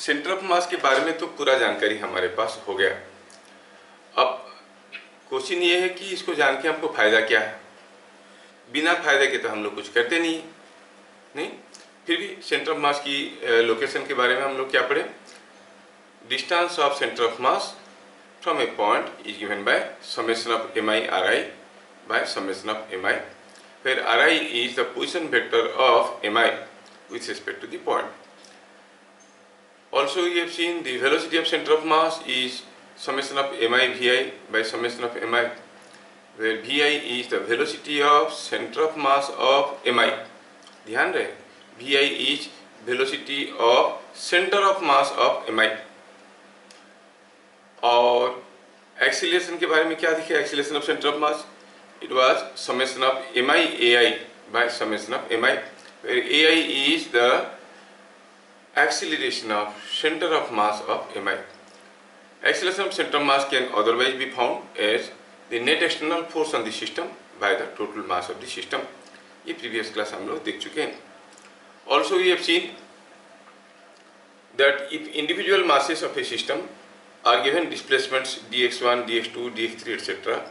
Centre of मास के बारे में तो पूरा जानकारी हमारे पास हो गया। अब क्वेश्चन ये है कि इसको जान के हमको फायदा क्या है। बिना फायदे के तो हम लोग कुछ करते नहीं। फिर भी सेंटर ऑफ मास की लोकेशन के बारे में हम लोग क्या पढ़े। Distance of centre of mass from A point is given by summation of mi ri by summation of mi, where ri is the position vector of mi with respect to the point. Also we have seen the velocity of center of mass is summation of mi vi by summation of mi, where vi is the velocity of center of mass of mi. ध्यान रहे, vi is velocity of center of mass of mi. और acceleration के बारे में क्या दिखे, acceleration of centre of mass, it was summation of mi ai by summation of mi, where ai is the acceleration of center of mass of mi. Acceleration of center of mass can otherwise be found as the net external force on the system by the total mass of the system. ये previous class हम लोग देख चुके हैं. Also we have seen that if individual masses of a system are given displacements dx1, dx2, dx3, etc.,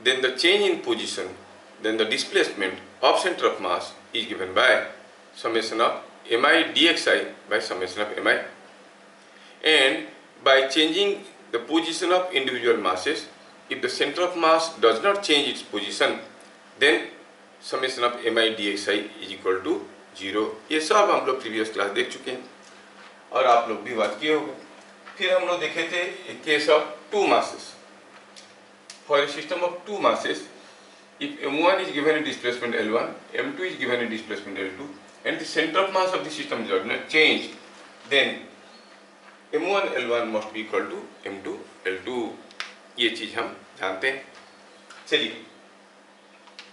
then the change in position, then the displacement of center of mass is given by summation of mi dxi by summation of mi. And by changing the position of individual masses, if the center of mass does not change its position, then summation of mi dxi is equal to 0. ये सब हम लोग previous class देख चुके हैं और आप लोग भी बात किए होंगे. फिर हम लोग देखे थे case of two masses. For a system of two masses, if m1 is given a displacement l1, m2 is given a displacement l2, and the center of mass of the system does not change, then m1 l1 must be equal to m2 l2. ये चीज हम जानते हैं. चलिए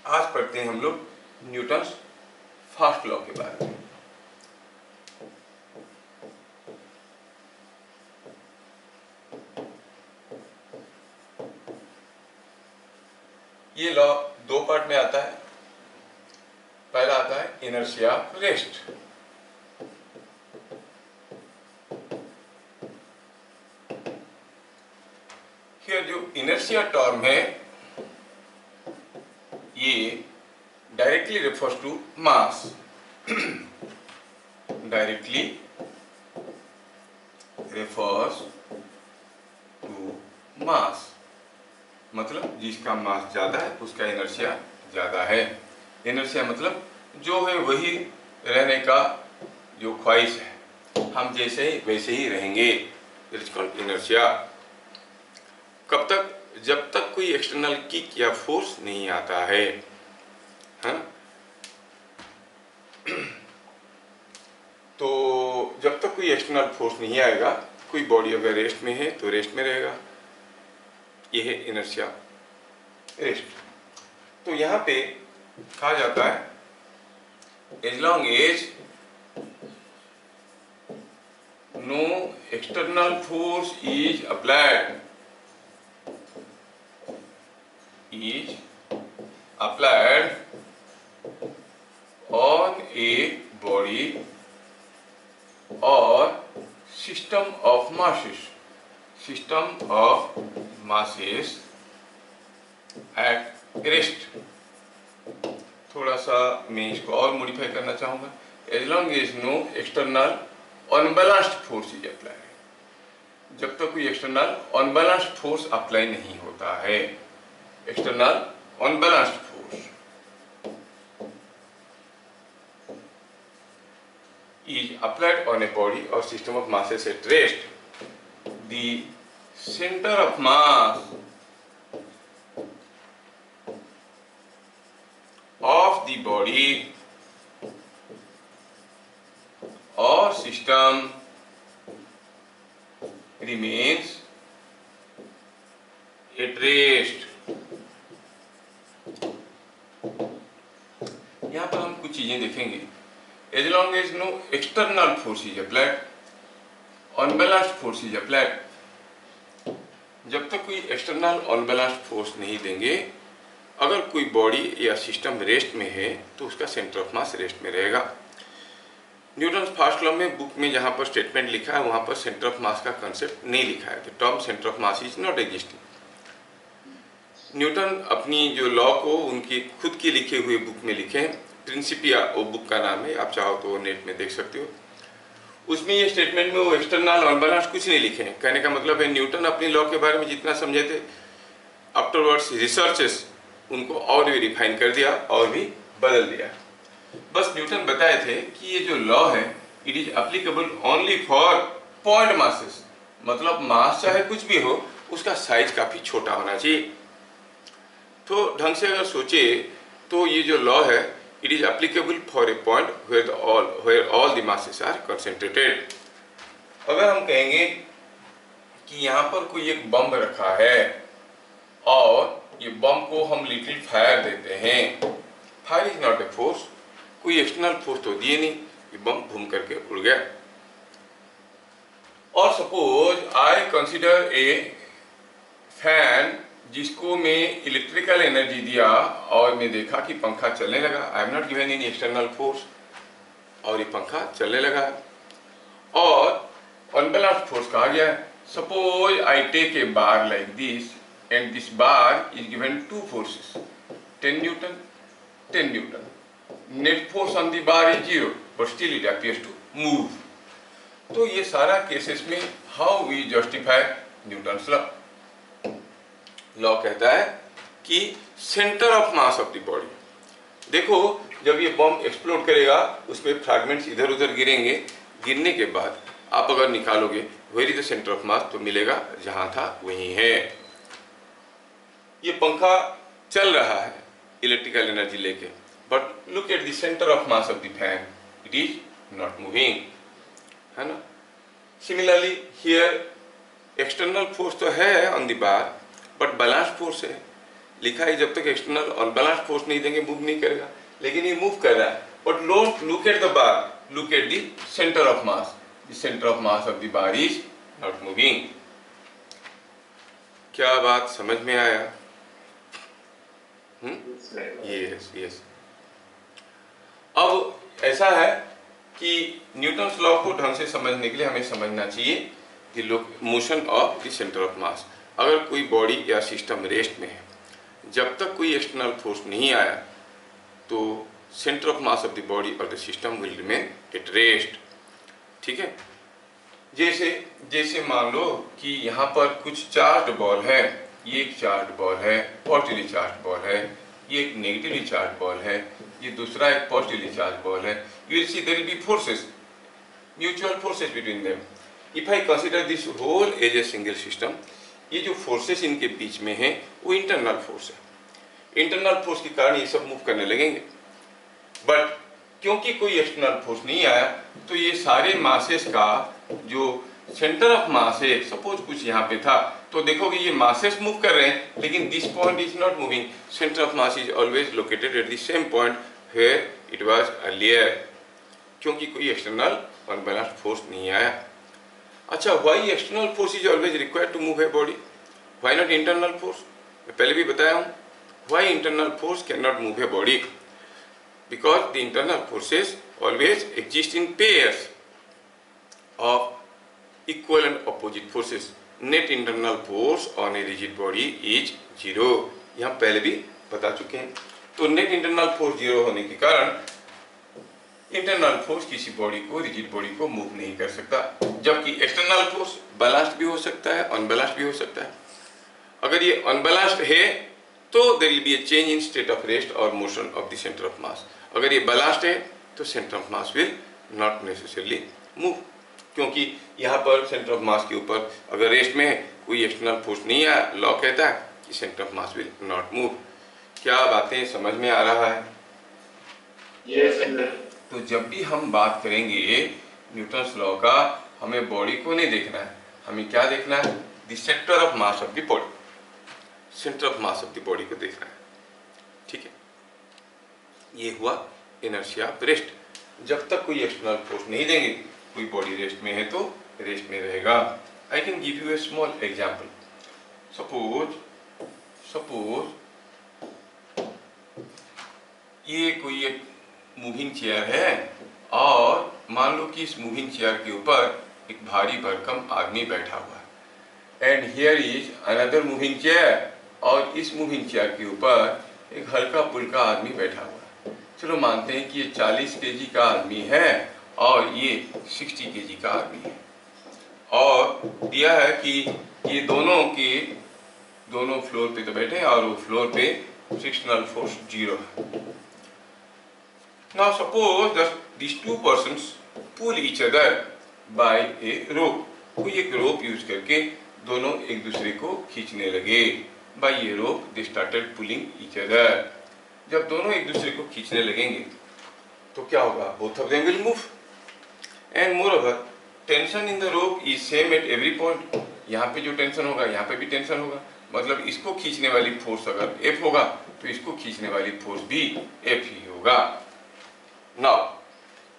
आज पढ़ते हैं हम लोग न्यूटन्स फर्स्ट लॉ के बारे में. ये लॉ दो पार्ट में आता है. पहला आता है इनर्शिया रेस्ट. ये जो इनर्शिया टर्म है ये directly refers to mass. Directly refers to mass मतलब जिसका मास ज्यादा है उसका इनर्शिया ज्यादा है. इनर्शिया मतलब जो है वही रहने का जो ख्वाहिश है, हम जैसे ही वैसे ही रहेंगे. It is called inertia. कब तक? जब तक कोई एक्सटर्नल किक या फोर्स नहीं आता है. हाँ? तो जब तक कोई एक्सटर्नल फोर्स नहीं आएगा, कोई बॉडी अगर रेस्ट में है तो रेस्ट में रहेगा. यह है इनर्शिया रेस्ट. तो यहाँ पे कहा जाता है as long as no external force is applied on a body or system of masses at rest. थोड़ा सा मैं इसको और मॉडिफाई करना चाहूँगा. As long as no external unbalanced force is apply. जब तक कोई एक्सटर्नल अनबैलेंस्ड फोर्स अप्लाई नहीं होता है. External unbalanced force is applied on a body or system of masses at rest, the center of mass of the body or system remains at rest. यहाँ पर हम कुछ चीजें देखेंगे. As long as no external force is applied, unbalanced force is applied. जब तक कोई external unbalanced force नहीं देंगे, अगर कोई बॉडी या सिस्टम रेस्ट में है तो उसका सेंटर ऑफ मास रेस्ट में रहेगा. न्यूटन फर्स्ट लॉ में बुक में जहाँ पर स्टेटमेंट लिखा है वहाँ पर सेंटर ऑफ मास का कंसेप्ट नहीं लिखा है, the term centre of mass is not existing. Newton अपनी जो लॉ को उनकी खुद की लिखे हुए बुक में लिखे हैं, प्रिंसिपिया वो बुक का नाम है, आप चाहो तो नेट में देख सकते हो। उसमें ये स्टेटमेंट में वो एक्सटर्नल अनबैलेंस कुछ नहीं लिखे हैं। कहने का मतलब है न्यूटन अपनी लॉ के बारे में जितना समझे थे, आफ्टरवर्ड्स रिसर्चेस उनको और भी रिफाइन कर दिया और भी बदल दिया। बस न्यूटन बताए थे कि ये जो लॉ है it is applicable only for point masses, मतलब मास चाहे कुछ भी हो उसका साइज काफी छोटा होना चाहिए। तो ढंग से अगर सोचे तो ये जो लॉ है it is applicable for a point where all the masses are concentrated. अगर हम कहेंगे कि यहाँ पर कोई एक बम रखा है और ये बम को हम लिटिल फायर देते हैं, fire is not a force, कोई एक्सटर्नल फोर्स तो दिए नहीं, ये बम घूम करके उड़ गया। और suppose I consider a fan जिसको मैं इलेक्ट्रिकल एनर्जी दिया और मैं देखा कि पंखा चलने लगा, I am not given any external force और ये पंखा चलने लगा। और अनबैलेंस्ड फोर्स कहा गया है। Suppose I take a bar like this and this bar is given two forces, 10 Newton, 10 Newton. Net force on the bar is 0, but still it appears to move. तो ये सारा केसेस में how we justify Newton's law? Law कहता है कि centre of mass of the body, देखो जब ये बम एक्सप्लोड करेगा उसमें फ्रैगमेंट्स इधर उधर गिरेंगे, गिरने के बाद आप अगर निकालोगे where is the centre of mass, तो मिलेगा जहां था वहीं है। ये पंखा चल रहा है इलेक्ट्रिकल एनर्जी लेके, but look at the centre of mass of the fan, it is not moving, है ना। सिमिलरली हियर एक्सटर्नल फोर्स तो है on the bar but balance force है, लिखा है जब तक एक्सटर्नल और बैलेंस फोर्स नहीं देंगे मूव नहीं करेगा, लेकिन ये मूव कर रहा है। But look at the bar, look at the centre of mass, the centre of mass of the bar is not moving. क्या बात समझ में आया? यस। अब ऐसा है कि न्यूटन्स लॉ को ढंग से समझने के लिए हमें समझना चाहिए कि motion of the centre of mass. अगर कोई बॉडी या सिस्टम रेस्ट में है, जब तक कोई एक्सटर्नल फोर्स नहीं आया तो centre of mass of the body और the system will remain at rest. ठीक है, जैसे मान लो कि यहाँ पर कुछ चार्ज बॉल है, ये एक चार्ज बॉल है, पॉजिटिवली चार्ज बॉल है, ये एक नेगेटिवली चार्ज बॉल है, ये दूसरा एक पॉजिटिवली चार्ज बॉल है। You will see there will be forces, mutual forces between them. If I consider this whole as a single system, ये जो फोर्सेस इनके बीच में है वो इंटरनल फोर्स है। इंटरनल फोर्स के कारण ये सब मूव करने लगेंगे, बट क्योंकि कोई एक्सटर्नल फोर्स नहीं आया तो ये सारे मासेस का जो सेंटर ऑफ मास है, सपोज कुछ यहाँ पे था तो देखोगे ये मासेस मूव कर रहे हैं, लेकिन this point is not moving, centre of mass is always located at the same point where it was earlier, क्योंकि कोई एक्सटर्नल अनबैलेंस्ड फोर्स नहीं आया। अच्छा, why external force is always required to move a body, why not internal force? मैं पहले भी बताया हूँ, why internal force can not move a body, because the internal forces always exist in pairs of equal and opposite forces. Net internal force on a rigid body is 0, यहाँ पहले भी बता चुके हैं। तो नेट इंटरनल फोर्स 0 होने के कारण इंटरनल फोर्स किसी बॉडी को, रिजिड बॉडी को मूव नहीं कर सकता, जबकि एक्सटर्नल फोर्स बैलेंस्ड भी हो सकता है, अनबैलेंस्ड भी हो सकता है। अगर ये अनबैलेंस्ड है तो there will be a change in state of rest और motion of the centre of mass. अगर ये बैलेंस्ड है तो centre of mass will not necessarily move, क्योंकि यहाँ पर सेंटर ऑफ मास के ऊपर अगर रेस्ट में है, कोई एक्सटर्नल फोर्स नहीं आया, लॉ कहता है कि centre of mass will not move. क्या बातें समझ में आ रहा है? Yes, तो जब भी हम बात करेंगे न्यूटन्स लॉ का, हमें बॉडी को नहीं देखना है, हमें क्या देखना है? The centre of mass of the body, centre of mass of the body को देखना है। ठीक है, ये हुआ इनर्शिया ऑफ रेस्ट। जब तक कोई एक्सटर्नल फोर्स नहीं देंगे, कोई बॉडी रेस्ट में है तो रेस्ट में रहेगा। I can give U A small example. Suppose ये कोई एक मूविंग चेयर है और मान लो कि इस मूविंग चेयर के ऊपर एक भारी भरकम आदमी बैठा हुआ है, and here is another moving chair, और इस मूविंग चेयर के ऊपर एक हल्का पुल्का आदमी बैठा हुआ है। चलो मानते हैं कि ये 40 केजी का आदमी है और ये 60 केजी का आदमी है, और दिया है कि ये दोनों फ्लोर पे तो बैठे हैं और वो फ्लोर पे फ्रिक्शनल फोर्स 0 है। Now suppose that these two persons pull each other by a rope। कोई एक रोप यूज करके दोनों एक दूसरे को खींचने लगे। by a rope they started pulling each other। जब दोनों एक दूसरे को खींचने लगेंगे तो क्या होगा? both of them will move, and moreover tension in the rope is same at every point। यहाँ पे जो टेंशन होगा यहाँ पे भी टेंशन होगा, मतलब इसको खींचने वाली फोर्स अगर F होगा तो इसको खींचने वाली फोर्स भी F ही होगा। Now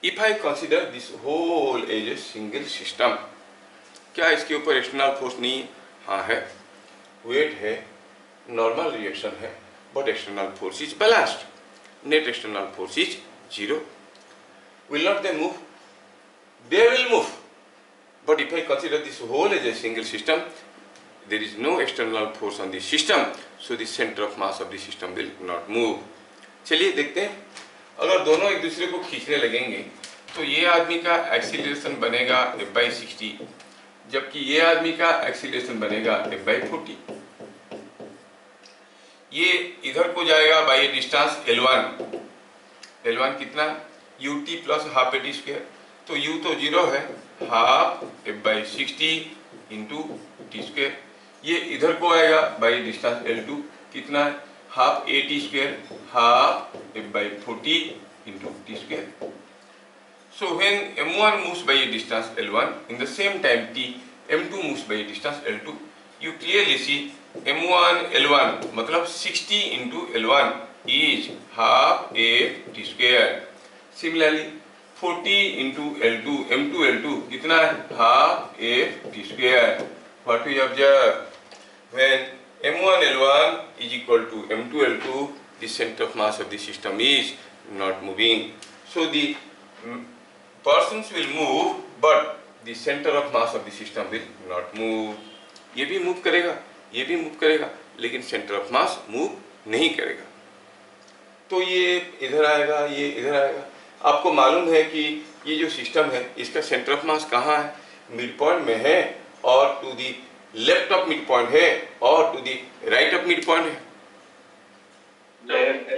if I consider this whole as a single system, क्या इसके ऊपर एक्सटर्नल फोर्स नहीं? हाँ है, वेट है, नॉर्मल रिएक्शन है, but external force is balanced, net external force is 0। will not they move? They will move, but if I consider this whole as a single system, there is no external force on the system, so the center of mass of the system will not move। चलिए देखते हैं, अगर दोनों एक दूसरे को खींचने लगेंगे तो ये आदमी का एक्सीलरेशन बनेगा F/60, जबकि ये आदमी का एक्सीलरेशन बनेगा F/40। ये इधर को जाएगा बाय डिस्टेंस L1 कितना? ut plus half at square, तो u तो 0 है, half F/60 into T square. ये इधर को आएगा बाय डिस्टेंस L2 कितना है? Half at square, half F/40 into t square। So when m1 moves by a distance L1, in the same time m2 moves by a distance L2, you clearly see m1 L1 मतलब 60 into L1 is half f t square। Similarly 40 into L2 m2 L2 कितना है? half f t square। What we observe? When m1 L1 is equal to m2 L2, the center of mass of the system is not moving, so the persons will move, but the center of mass of the system will not move। ये भी move करेगा, ये भी move करेगा, लेकिन centre of mass move नहीं करेगा। तो ये इधर आएगा, ये इधर आएगा। आपको मालूम है कि ये जो सिस्टम है इसका सेंटर ऑफ मास कहाँ है? मिड पॉइंट में है, और to the left of mid point है, और to the right of mid point है।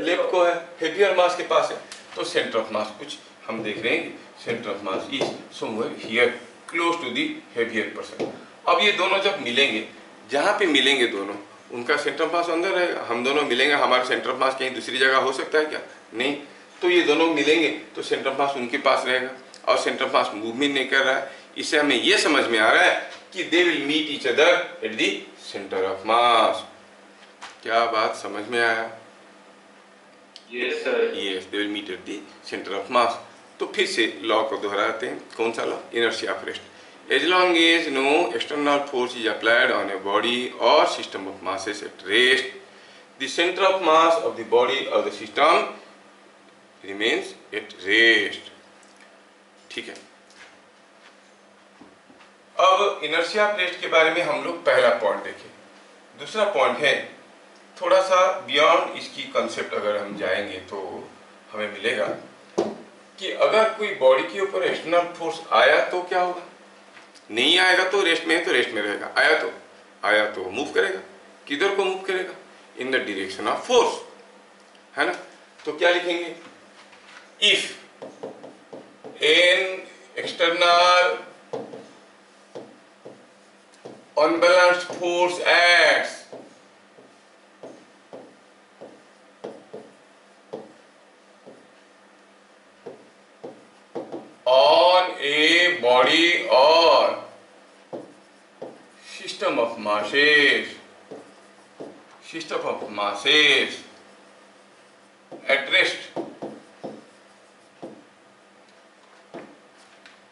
लेफ्ट को है, हेवियर मास के पास है, तो सेंटर ऑफ मास कुछ हम देख रहे हैं, centre of mass is somewhere here close to the heavier person. अब ये दोनों जब मिलेंगे, जहाँ पे मिलेंगे दोनों, उनका सेंटर ऑफ मास अंदर रहेगा। हम दोनों मिलेंगे, हमारा सेंटर ऑफ मास कहीं दूसरी जगह हो सकता है क्या? नहीं। तो ये दोनों मिलेंगे तो सेंटर ऑफ मास उनके पास रहेगा, और सेंटर ऑफ मास मूव भी नहीं कर रहा है। इससे हमें ये समझ में आ रहा है कि they will meet each other at the centre of mass. क्या बात समझ में आया? Yes, sir. Yes, they will meet at the center of mass। तो फिर से लॉ को दोहराते हैं। कौन सा law? Inertia of rest. As long as no external force is applied on a body or system of masses at rest, the center of mass of the body or the system remains at rest। ठीक है। अब inertia of rest के बारे में हम लोग पहला point देखें। दूसरा पॉइंट है, थोड़ा सा बियॉन्ड इसकी कंसेप्ट अगर हम जाएंगे तो हमें मिलेगा कि अगर कोई बॉडी के ऊपर एक्सटर्नल फोर्स आया तो क्या होगा? नहीं आएगा तो रेस्ट में है, तो रेस्ट में रहेगा। आया तो मूव करेगा। किधर को मूव करेगा? इन द डायरेक्शन ऑफ फोर्स, है ना? तो क्या लिखेंगे? If an external unbalanced force acts on a body or system of masses at rest,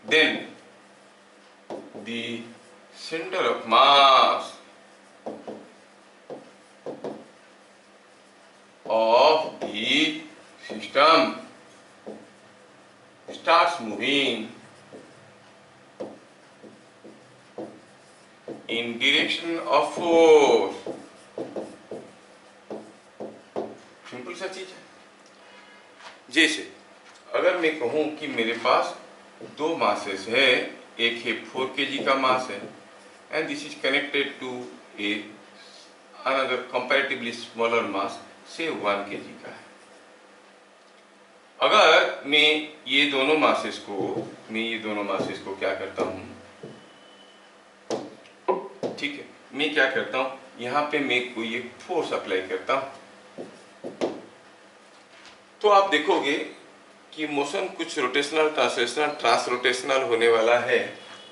then the center of mass of the system starts moving in direction of force. Simple सा चीज है। जैसे अगर मैं कहूं कि मेरे पास दो मासेस है, एक है 4 kg का मास है and this is connected to a another comparatively smaller mass से 1 kg का है। अगर मैं ये दोनों मासेस को क्या करता हूं, ठीक है, मैं क्या करता हूं, यहां पे मैं कोई एक फोर्स अप्लाई करता हूं, तो आप देखोगे कि मोशन कुछ रोटेशनल, ट्रांसलेशनल, ट्रांसरोटेशनल होने वाला है।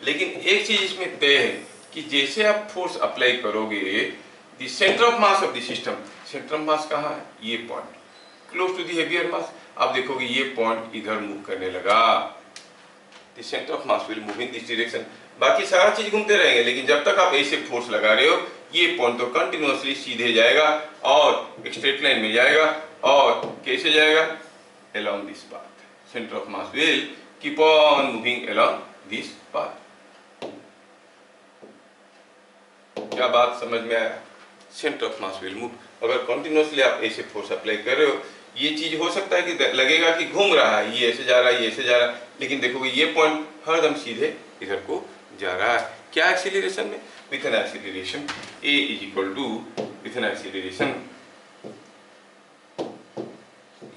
लेकिन एक चीज इसमें तय है कि जैसे आप फोर्स अप्लाई करोगे, the centre of mass of the system, centre of mass कहाँ है, ये point close to the heavier mass, आप देखोगे ये पॉइंट इधर मूव करने लगा, the centre of mass will move in this direction. बाकी सारा चीज घूमते रहेंगे, लेकिन जब तक आप ऐसे फोर्स लगा रहे हो, ये पॉइंट तो कंटिन्यूअसली सीधे जाएगा और एक स्ट्रेट लाइन में जाएगा, और कैसे जाएगा, along this path. Center of mass will keep on moving along this path. क्या बात समझ में आया? Centre of mass will move. अगर कंटिन्यूअसली आप ऐसे फोर्स अप्लाई कर रहे हो, ये चीज हो सकता है कि लगेगा कि घूम रहा है, ये ऐसे जा रहा है, ये ऐसे जा रहा है, लेकिन देखोगे ये पॉइंट हरदम सीधे इधर को जा रहा है। क्या एक्सीलरेशन में, with an acceleration a is equal to, with an acceleration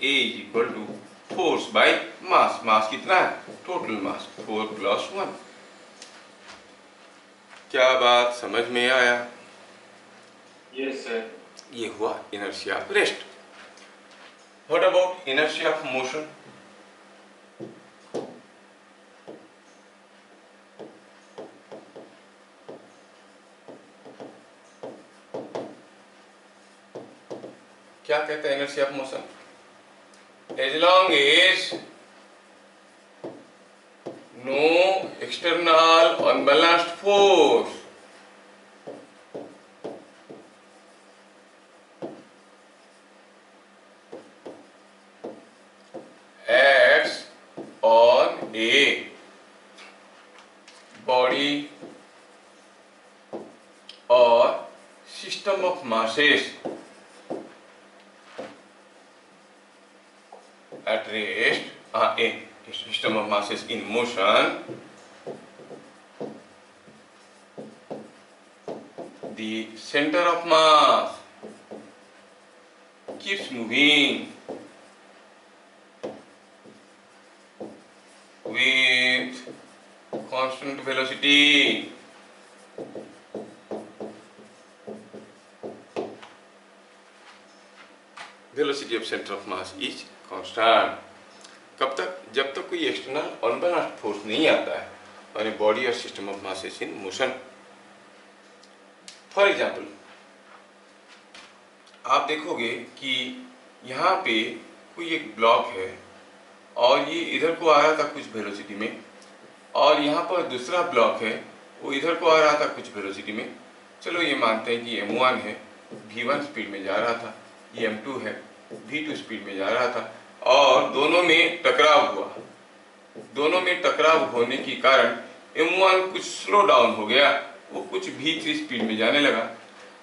a is equal to force by mass. Mass कितना है, टोटल मास 4 + 1। क्या बात समझ में आया? Yes, sir. ये हुआ inertia of rest. What about inertia of motion? क्या कहता है inertia of motion? As long as no external unbalanced force acts on a body or system of masses at rest, a system of masses in motion, the center of mass keeps moving with constant velocity. Velocity of center of mass is constant. कब तक? जब तक कोई external unbalanced force नहीं आता है और body और system of masses in motion. For example, आप देखोगे कि यहाँ पे कोई एक ब्लॉक है और ये इधर को आ रहा था कुछ वेलोसिटी में, और यहाँ पर दूसरा ब्लॉक है, वो इधर को आ रहा था कुछ वेलोसिटी में। चलो ये मानते हैं कि m1 है, v1 स्पीड में जा रहा था, ये m2 है, v2 स्पीड में जा रहा था, और दोनों में टकराव हुआ। दोनों में टकराव होने के कारण m1 कुछ स्लो डाउन हो गया, वो कुछ v3 स्पीड में जाने लगा,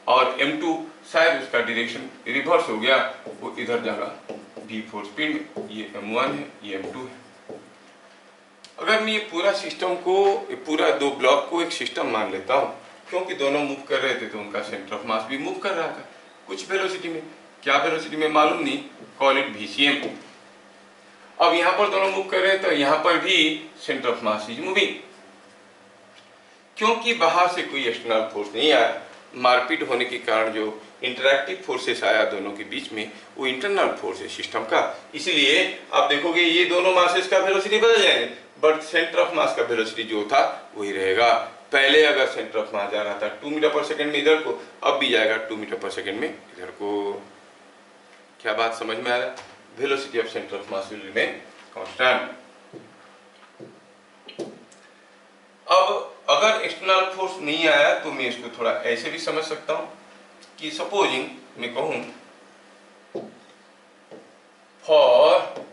और m2 शायद उसका डायरेक्शन रिवर्स हो गया, वो इधर जागा v4 स्पीड में। ये m1 है, ये m2 है। अगर मैं ये पूरा सिस्टम को, पूरा दो ब्लॉक को एक सिस्टम मान लेता हूँ, क्योंकि दोनों मूव कर रहे थे तो उनका सेंटर ऑफ मास भी मूव कर रहा था कुछ वेलोसिटी में। क्या वेलोसिटी में मालूम नहीं, कॉल इट vcm। अब यहाँ पर दोनों मूव कर रहे हैं तो यहाँ पर भी centre of mass is moving. क्योंकि बाहर से कोई एक्सटर्नल फोर्स नहीं आया, मारपीट होने के कारण जो इंटरैक्टिव फोर्सेस आया दोनों के बीच में, वो इंटरनल फोर्स है सिस्टम का। इसलिए आप देखोगे ये दोनों मासेस का वेलोसिटी बदल जाएंगे, बट सेंटर ऑफ मास का वेलोसिटी जो था वही रहेगा। पहले अगर सेंटर ऑफ मास जा रहा था 2 मीटर पर सेकेंड में इधर को, अब भी जाएगा 2 मीटर पर सेकेंड में इधर को। क्या बात समझ में आ रहा है? Velocity of centre of mass will remain constant. अब अगर एक्सटर्नल फोर्स नहीं आया तो मैं इसको थोड़ा ऐसे भी समझ सकता हूं कि सपोजिंग मैं कहूं फॉर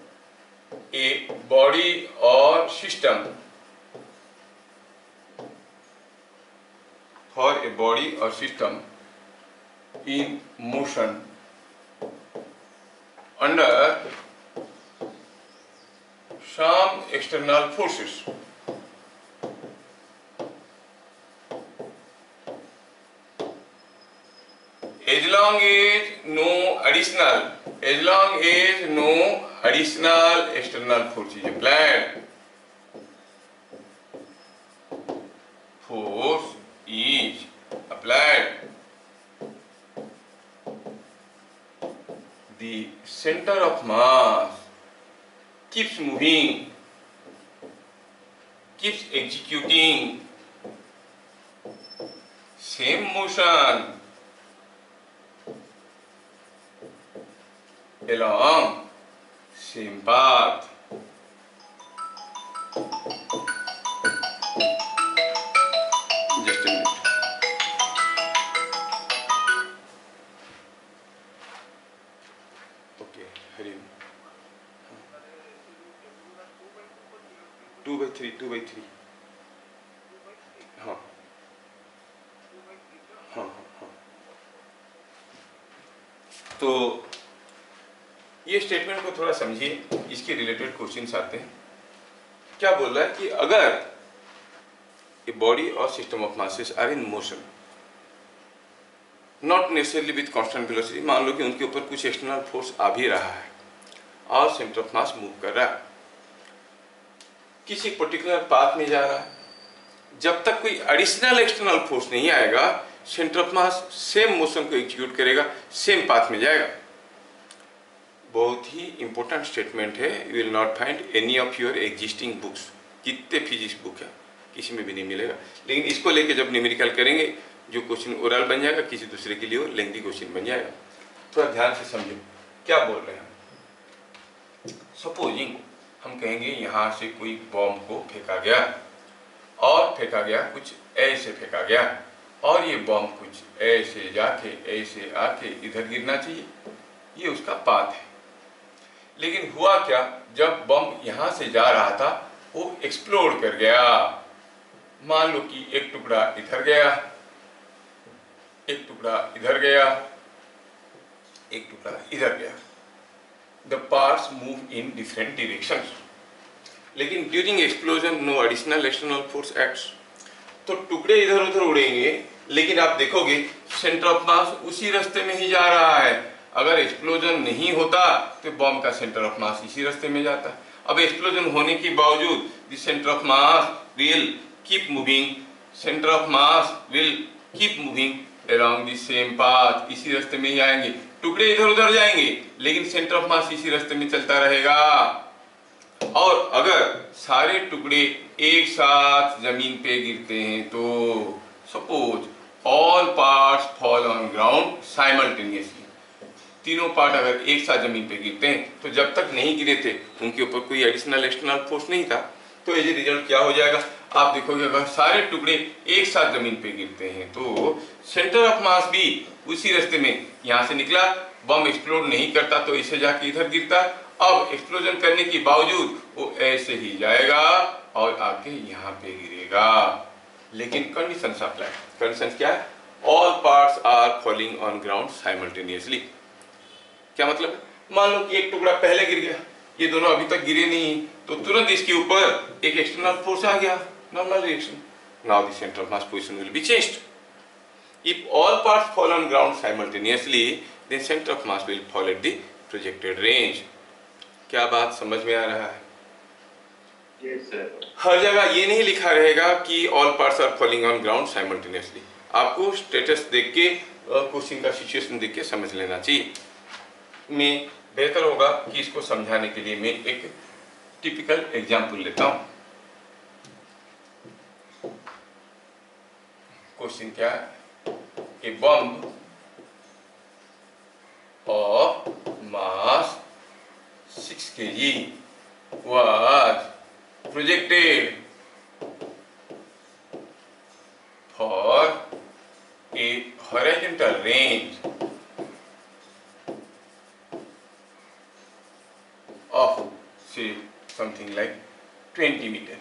ए बॉडी और system, for a body or system in motion under some external forces. As long as no additional external force is applied, the center of mass keeps moving, keeps executing same motion along same path. Just a minute. Okay, Hari. 2/3. हाँ हाँ हाँ। तो ये statement को थोड़ा समझिए, इसके related questions आते हैं। क्या बोल रहा है कि अगर ए बॉडी और system of masses are in motion, not necessarily with constant velocity, मान लो कि उनके ऊपर कुछ एक्सटर्नल फोर्स आ भी रहा है और सेंटर ऑफ मास मूव कर रहा है, किसी पर्टिकुलर पाथ में जा रहा है, जब तक कोई एडिशनल एक्सटर्नल फोर्स नहीं आएगा centre of mass same motion को एग्जीक्यूट करेगा, सेम पाथ में जाएगा। बहुत ही इंपॉर्टेंट स्टेटमेंट है। You will not find any of your existing books, कितने फिजिक्स बुक है किसी में भी नहीं मिलेगा। लेकिन इसको लेके जब न्यूमेरिकल करेंगे जो क्वेश्चन ओरल बन जाएगा, किसी दूसरे के लिए वो लेंथी क्वेश्चन बन जाएगा। थोड़ा ध्यान से समझो क्या बोल रहे हैं। सपोजिंग हम कहेंगे यहाँ से कोई बॉम्ब को फेंका गया और फेंका गया कुछ ऐसे फेंका गया और ये बॉम्ब कुछ ऐसे जाके ऐसे आके इधर गिरना चाहिए, ये उसका पाथ है। लेकिन हुआ क्या, जब बम यहाँ से जा रहा था वो एक्सप्लोड कर गया। मान लो कि एक टुकड़ा इधर गया, एक टुकड़ा इधर गया, एक टुकड़ा इधर गया। The parts move in different directions, लेकिन during explosion no additional external force acts. तो टुकड़े इधर उधर उड़ेंगे, लेकिन आप देखोगे सेंटर ऑफ मास उसी रास्ते में ही जा रहा है। अगर एक्सप्लोजन नहीं होता तो बॉम्ब का सेंटर ऑफ मास इसी रास्ते में जाता। अब एक्सप्लोजन होने के बावजूद the centre of mass will keep moving, centre of mass will keep moving along the same path, इसी रास्ते में ही आएंगे। टुकड़े इधर उधर जाएंगे लेकिन सेंटर ऑफ मास इसी रास्ते में चलता रहेगा। और अगर सारे टुकड़े एक साथ जमीन पे गिरते हैं तो suppose all parts fall on ground simultaneously, तीनों पार्ट अगर एक साथ जमीन पे गिरते हैं तो जब तक नहीं गिरे थे उनके ऊपर कोई एडिशनल एक्सटर्नल फोर्स नहीं था, तो एज ए रिजल्ट क्या हो जाएगा, आप देखोगे अगर सारे टुकड़े एक साथ जमीन पे गिरते हैं तो सेंटर ऑफ मास भी उसी रास्ते में यहाँ से निकला। बम एक्सप्लोड नहीं करता तो इसे जाके इधर गिरता। अब एक्सप्लोजन करने के बावजूद वो ऐसे ही जाएगा और आके यहाँ पे गिरेगा। लेकिन कंडीशंस अप्लाई। कंडीशंस क्या है, all parts are falling on ground simultaneously. क्या मतलब है, मान लो कि एक टुकड़ा पहले गिर गया, ये दोनों अभी तक गिरे नहीं, तो तुरंत इसके ऊपर एक एक्सटर्नल फोर्स आ गया, normal reaction. Now the centre of mass position will be changed. If all parts fall on ground simultaneously then centre of mass will fall at the projected range. क्या बात समझ में आ रहा है? Yes, sir. हर जगह ये नहीं लिखा रहेगा कि all parts are falling on ground simultaneously. आपको स्टेटस देख के क्वेश्चन का सिचुएशन देख के समझ लेना चाहिए। मैं बेहतर होगा कि इसको समझाने के लिए मैं एक टिपिकल एग्जाम्पल लेता हूँ। क्वेश्चन क्या है, ए bomb of mass 6 kg was projected for a horizontal range of say something like 20 meter.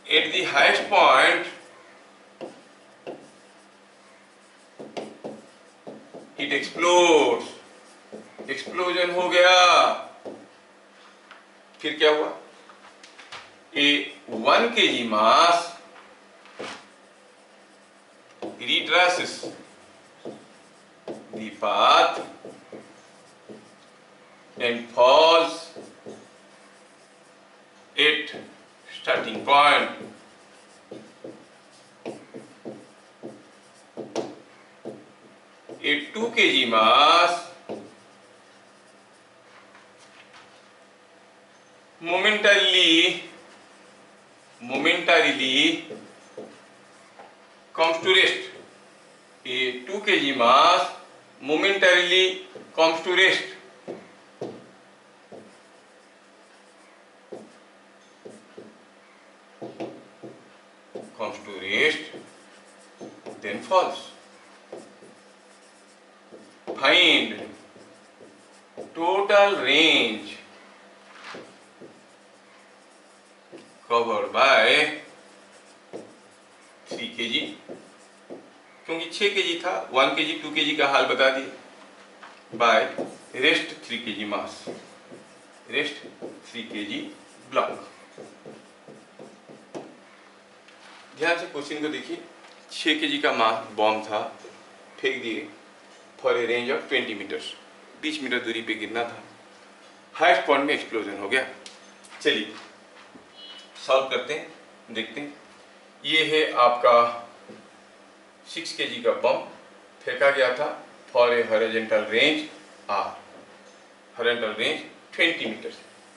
at the highest point it explodes, explosion हो गया। फिर क्या हुआ? A 1 kg mass retraces the path and falls at starting point. A 2 kg mass momentarily comes to rest. A 2 kg mass momentarily comes to rest. Comes to rest, then falls. Find total range covered by 3 kg, क्योंकि 6 kg था, 1 kg 2 kg का हाल बता दिए, by rest 3 kg mass, rest 3 kg block। ध्यान से question को देखिए। 6 kg का मास बॉम्ब था, फेंक दिए for a range of 20 metres, 20 metre दूरी पे गिरना था। हाईएस्ट पॉइंट में एक्सप्लोजन हो गया। चलिए सॉल्व करते हैं, देखते हैं। ये है आपका 6 kg का बम, फेंका गया था for a horizontal range R, horizontal range 20 metre,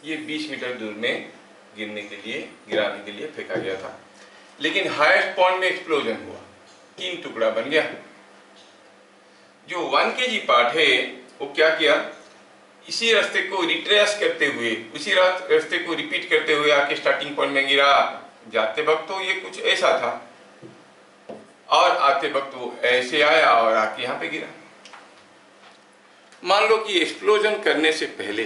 ये 20 मीटर दूर में गिरने के लिए, गिराने के लिए फेंका गया था। लेकिन हाईएस्ट पॉइंट में एक्सप्लोजन हुआ, 3 टुकड़ा बन गया। जो 1 kg पार्ट है वो क्या किया, इसी रास्ते को रिट्रेस करते हुए, उसी रास्ते को रिपीट करते हुए आके स्टार्टिंग पॉइंट में गिरा। जाते वक्त तो ये कुछ ऐसा था और आते वक्त वो ऐसे आया और आके यहाँ पे गिरा। मान लो कि एक्सप्लोजन करने से पहले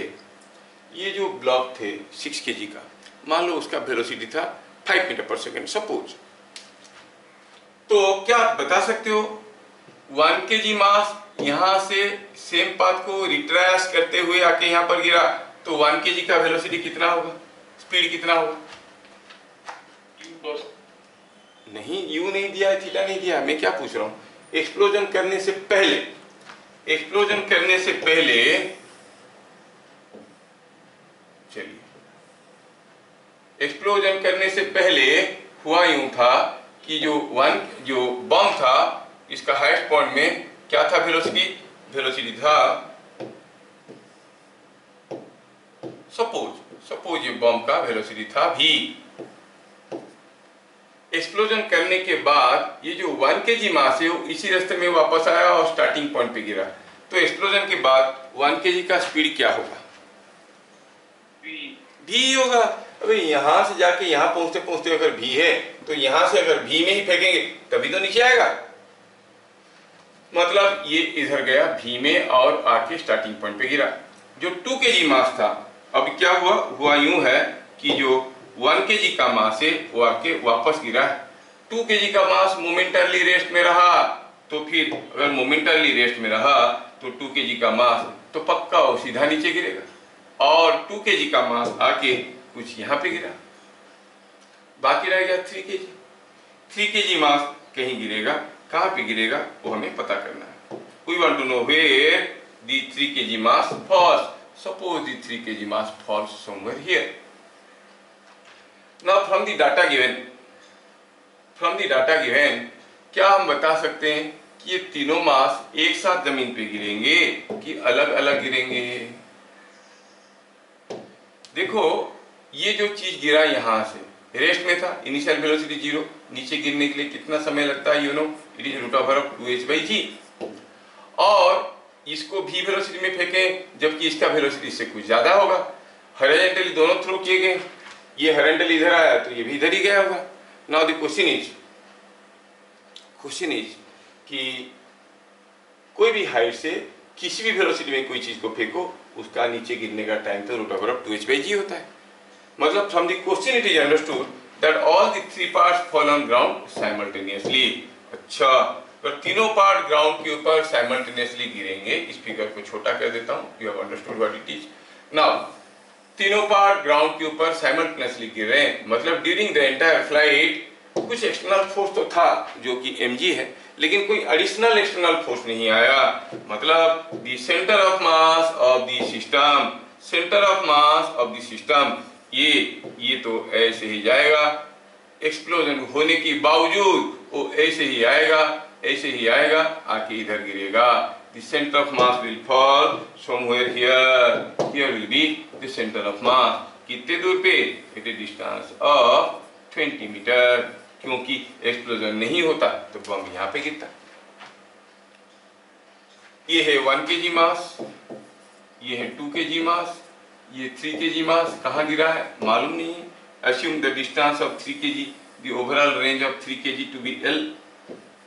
ये जो ब्लॉक थे 6 kg का, मान लो उसका वेलोसिटी था 5 मीटर पर सेकेंड सपोज, तो क्या आप बता सकते हो 1 kg मास यहाँ से सेम पाथ को रिट्रेस करते हुए आके यहाँ पर गिरा, तो 1 kg का वेलोसिटी कितना होगा, स्पीड कितना होगा? नहीं, u नहीं दिया है, थीटा नहीं दिया। मैं क्या पूछ रहा हूँ, एक्सप्लोजन करने से पहले, एक्सप्लोजन करने से पहले, चलिए एक्सप्लोजन करने से पहले हुआ यूं था कि जो बम था इसका हाईएस्ट पॉइंट में क्या था वेलोसिटी, वेलोसिटी था सपोज ये बम का वेलोसिटी था v। एक्सप्लोजन करने के बाद ये जो 1 kg मास है इसी रास्ते में वापस आया और स्टार्टिंग पॉइंट पे गिरा, तो एक्सप्लोजन के बाद 1 kg का स्पीड क्या होगा? v होगा। अबे यहाँ से जाके यहाँ पहुंचते पहुंचते अगर v है तो यहाँ से अगर v में ही फेंकेंगे तभी तो नीचे आएगा। मतलब ये इधर गया v में और आके स्टार्टिंग पॉइंट पे गिरा। जो 2 kg मास था, अब क्या हुआ यूं है कि जो 1 kg का मास है वो आके वापस गिरा। 2 kg का मास मोमेंटरली रेस्ट में रहा, तो फिर अगर मोमेंटरली रेस्ट में रहा तो 2 kg का मास तो पक्का वो सीधा नीचे गिरेगा, और 2 kg का मास आके कुछ यहाँ पे गिरा, बाकी रह गया 3 kg। 3 kg मास कहीं गिरेगा, कहाँ पे गिरेगा वो हमें पता करना है। We want to know where the 3 kg mass falls. Suppose the 3 kg mass falls somewhere here. Now from the data given, क्या हम बता सकते हैं कि ये तीनों मास एक साथ जमीन पे गिरेंगे कि अलग अलग गिरेंगे? देखो ये जो चीज गिरा यहाँ से रेस्ट में था, इनिशियल वेलोसिटी 0, नीचे गिरने के लिए कितना समय लगता है, you no it is √2h/g। और इसको v वेलोसिटी में फेंकें जबकि इसका वेलोसिटी इससे कुछ ज्यादा होगा। हॉरिजॉन्टली दोनों थ्रो किए गए, ये हॉरिजॉन्टली इधर आया तो ये भी इधर ही गया होगा। नाउ द क्वेश्चन इज कि कोई भी हाइट से किसी भी वेलोसिटी में कोई चीज को फेंको, उसका नीचे गिरने का टाइम तो √2h/g होता है। मतलब from the question it is understood that all the three parts fall on ground simultaneously. अच्छा, तो तीनों पार्ट ग्राउंड के ऊपर साइमल्टेनियसली गिरेंगे। इस फिगर को छोटा कर देता हूँ, you have understood what it is. Now तीनों पार्ट ग्राउंड के ऊपर साइमल्टेनियसली गिर रहे हैं, मतलब ड्यूरिंग द एंटायर फ्लाइट कुछ एक्सटर्नल फोर्स तो था जो कि mg है, लेकिन कोई एडिशनल एक्सटर्नल फोर्स नहीं आया। मतलब the centre of mass of the system, centre of mass of the system ये तो ऐसे ही जाएगा, एक्सप्लोजन होने के बावजूद वो ऐसे ही आएगा, ऐसे ही आएगा, आके इधर गिरेगा। The center of mass will fall somewhere here. Here will be the center of mass. कितने दूर पे? At a distance of 20 metre. क्योंकि एक्सप्लोजन नहीं होता तो बम यहाँ पे गिरता। ये है 1 kg मास, ये है 2 kg मास, ये 3 kg मास। कहाँ गिरा है मालूम नहीं है। Assume the distance of 3 kg, the overall range of 3 kg to be L.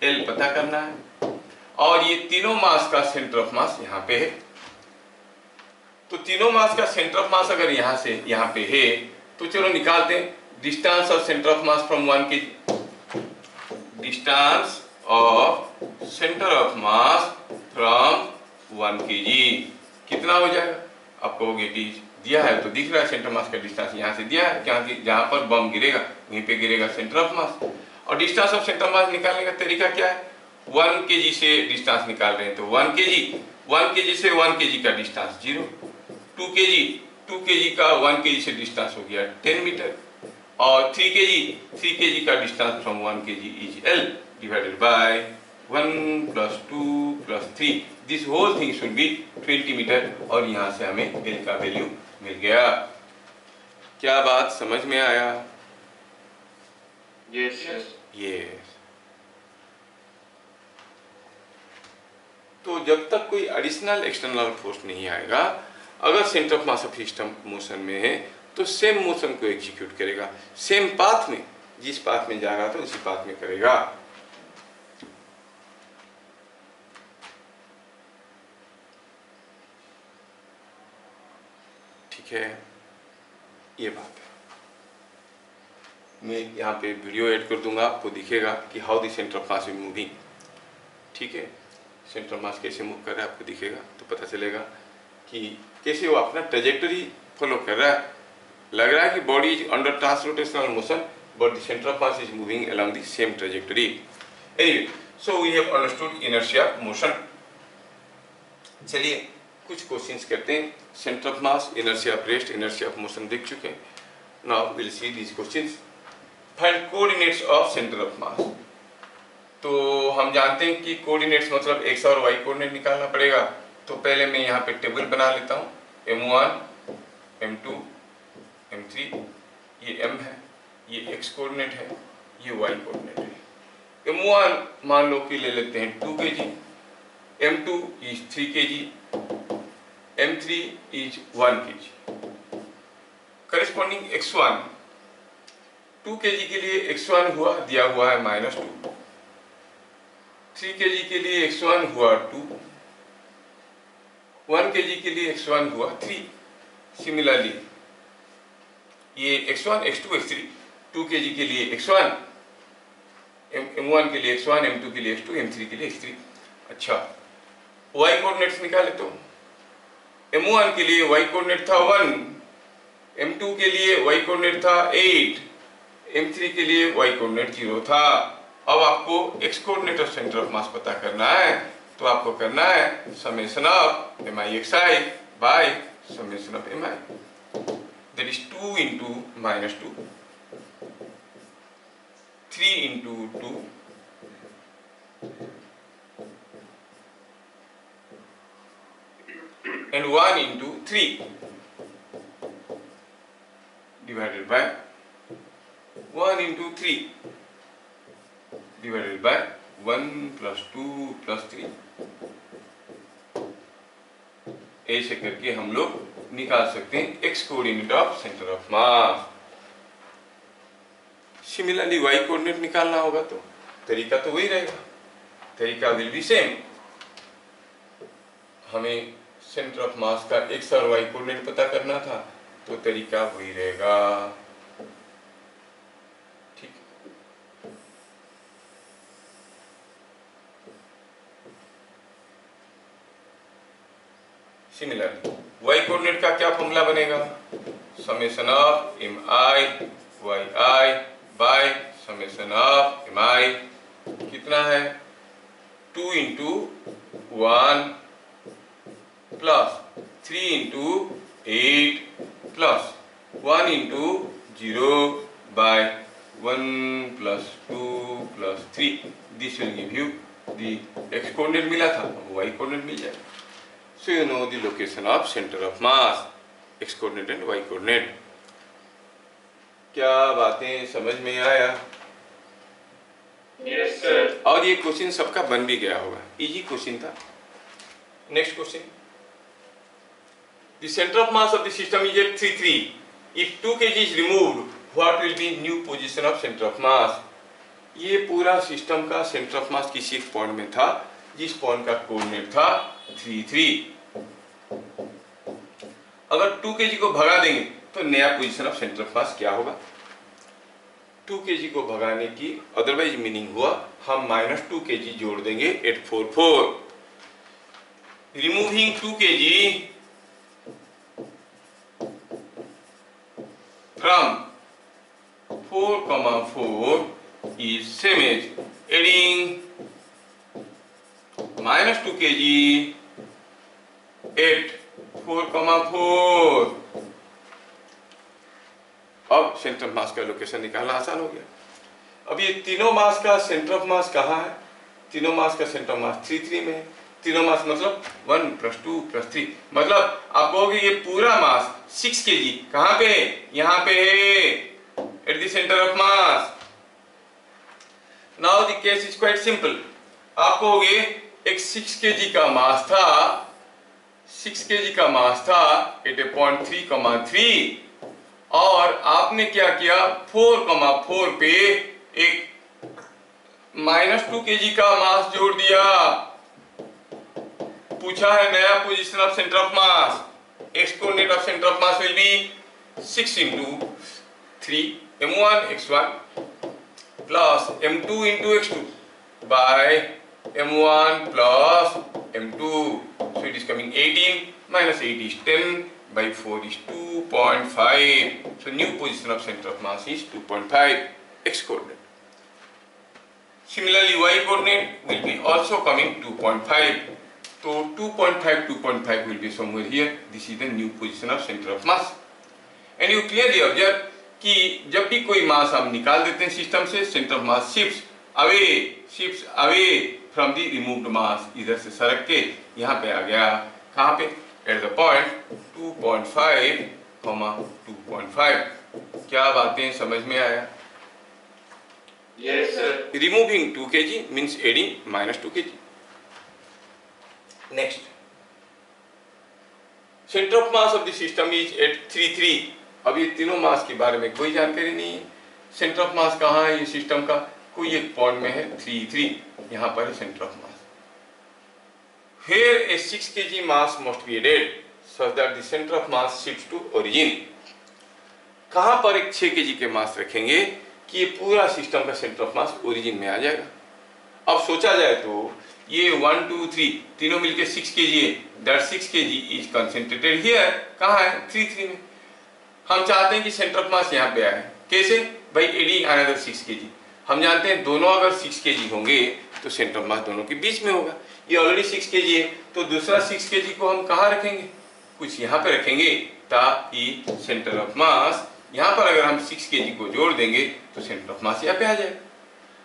L पता करना है। और ये तीनों मास का सेंटर ऑफ मास यहाँ पे है। तो तीनों मास का सेंटर ऑफ मास अगर यहाँ से यहाँ पे है तो चलो निकालते हैं। Distance of centre of mass from 1 kg, distance of centre of mass from 1 kg कितना हो जाएगा? आप कहोगे इट इज दिया है तो दिख रहा है, सेंटर मास का डिस्टेंस यहाँ से दिया है, क्योंकि जहाँ पर बम गिरेगा वहीं पे गिरेगा सेंटर ऑफ मास। और डिस्टेंस ऑफ सेंटर मास निकालने का तरीका क्या है? 1 kg से डिस्टेंस निकाल रहे हैं तो 1 kg से 1 kg का डिस्टेंस 0, 2 kg का 1 kg से डिस्टेंस हो गया 10 मीटर, और 3 kg का distance from 1 kg is L divided by 1 + 2 + 3। This whole thing should be 20 metre, और यहाँ से हमें L का वैल्यू मिल गया। क्या बात समझ में आया? Yes, sir. Yes. तो जब तक कोई एडिशनल एक्सटर्नल फोर्स नहीं आएगा, अगर centre of mass of system motion में है तो सेम मोशन को एग्जीक्यूट करेगा, सेम पाथ में, जिस पाथ में जा रहा था उसी पाथ में करेगा। ठीक है, ये बात है। मैं यहाँ पे वीडियो ऐड कर दूंगा, आपको दिखेगा कि how the centre of mass is moving. ठीक है, सेंटर ऑफ मास कैसे मूव कर रहा है आपको दिखेगा, तो पता चलेगा कि कैसे वो अपना ट्रेजेक्टरी फॉलो कर रहा है। लग रहा है कि body is under transrotational motion but the centre of mass is moving along the same trajectory. Anyway, so we have understood inertia of motion. चलिए कुछ क्वेश्चंस करते हैं। Centre of mass, inertia of rest, inertia of motion देख चुके हैं। Now will see these questions. Find coordinates of centre of mass. तो हम जानते हैं कि कोऑर्डिनेट्स मतलब एक्स और वाई कोऑर्डिनेट निकालना पड़ेगा। तो पहले मैं यहाँ पे टेबल बना लेता हूँ। m1, m2, m3, ये m है, ये x कोऑर्डिनेट है, ये y कोऑर्डिनेट है। m1 मान लो कि ले लेते हैं 2 kg, m2 is 3 kg, m3 is 1 kg। Corresponding x1, 2 kg के लिए x1 हुआ, दिया हुआ है -2, 3 kg के लिए x1 हुआ 2, 1 kg के लिए x1 हुआ 3। सिमिलरली ये x1, x2, x3, 2 kg के लिए x1, m1 के लिए x1, m2 के लिए x2, m3 के लिए x3। अच्छा, y कोऑर्डिनेट्स निकाले तो m1 के लिए y कोऑर्डिनेट था 1, m2 के लिए y कोऑर्डिनेट था 8, m3 के लिए y कोऑर्डिनेट 0 था। अब आपको x coordinate of centre of mass पता करना है, तो आपको करना है summation of mixi bye summation of mi, that is 2 into -2, 3 into 2, and 1 into 3 divided by 1 into 3 divided by 1 plus 2 plus 3। ऐसे करके हम लोग निकाल सकते हैं x coordinate of centre of mass. Similarly y coordinate निकालना होगा तो तरीका तो वही रहेगा, तरीका विल बी सेम। हमें सेंटर ऑफ मास का x और y कोऑर्डिनेट पता करना था तो तरीका वही रहेगा। सिमिलरली y कोऑर्डिनेट का क्या फॉर्मूला बनेगा, summation of mi yi by summation of mi कितना है 2 into 1 plus 3 into 8 plus 1 into 0 by 1 plus 2 plus 3. This will give you the x coordinate मिला था, y कोऑर्डिनेट मिल जाएगा. So you know the location of centre of mass, x coordinate and y coordinate. क्या बातें समझ में आया? Yes, sir. और ये क्वेश्चन सबका बन भी गया होगा, इजी क्वेश्चन था. Next question, the centre of mass of the system is at 3 3. If 2 kg is removed, what will be new position of centre of mass? ये पूरा सिस्टम का सेंटर ऑफ मास किसी एक पॉइंट में था, जिस पॉइंट का कोऑर्डिनेट था 3 3. अगर 2 kg को भगा देंगे तो नया position of centre of mass क्या होगा? 2 kg को भगाने की अदरवाइज मीनिंग हुआ हम -2 kg जोड़ देंगे 844. Removing 2 kg from 4,4 is same as adding -2 kg at 4,4. अब सेंटर ऑफ मास का लोकेशन निकालना आसान हो गया. अब ये तीनों मास का सेंटर ऑफ मास कहाँ है? तीनों मास का सेंटर ऑफ मास 3 3 में है. तीनों मास मतलब 1 + 2 + 3, मतलब आप कहोगे ये पूरा मास 6 kg कहाँ पे है? यहाँ पे है, eight the centre of mass. Now the case is quite simple. आप कहोगे एक 6 kg का मास था, 6 kg का मास था एट ए पॉइंट 3,3, और आपने क्या किया 4,4 पे एक -2 kg का मास जोड़ दिया. पूछा है नया position of centre of mass. x coordinate of centre of mass will be 6 into 3 m1 x1 plus m2 into x2 by m1 plus m2. So it is coming 18 minus 8 is 10 by 4 is 2.5. So new position of center of mass is 2.5 x coordinate. Similarly y coordinate will be also coming 2.5. So 2.5 will be somewhere here. This is the new position of center of mass. And you clearly observe कि जब भी कोई मास हम निकाल देते हैं system से, centre of mass shifts away from the removed mass. इधर से सरक के यहाँ पे आ गया. कहाँ पे? At the point 2.5, 2.5. क्या बातें समझ में आया? Yes, sir. Removing 2 kg means adding -2 kg. Next, center of mass of the system is at 3 3. अब ये तीनों मास के बारे में कोई जानकारी नहीं है. सेंटर ऑफ मास कहाँ है ये सिस्टम का? कोई एक पॉइंट में है 3 3, यहाँ पर है centre of mass. Here a 6 kg mass must be added such that the center of mass shifts to origin. कहाँ पर एक 6 kg के मास रखेंगे कि ये पूरा सिस्टम का सेंटर ऑफ मास ओरिजिन में आ जाएगा? अब सोचा जाए तो ये 1 2 3 तीनों मिलके 6 kg है. That 6 kg is concentrated here. कहाँ है? 3 3 में. हम चाहते हैं कि सेंटर ऑफ मास यहाँ पे आए. कैसे भाई? Adding another 6 kg. हम जानते हैं दोनों अगर 6 kg होंगे तो सेंटर ऑफ मास दोनों के बीच में होगा. ये ऑलरेडी 6 kg है तो दूसरा 6 kg को हम कहाँ रखेंगे? कुछ यहाँ पे रखेंगे ताकि सेंटर ऑफ मास यहाँ पर अगर हम 6 kg को जोड़ देंगे तो सेंटर ऑफ मास यहाँ पे आ जाएगा.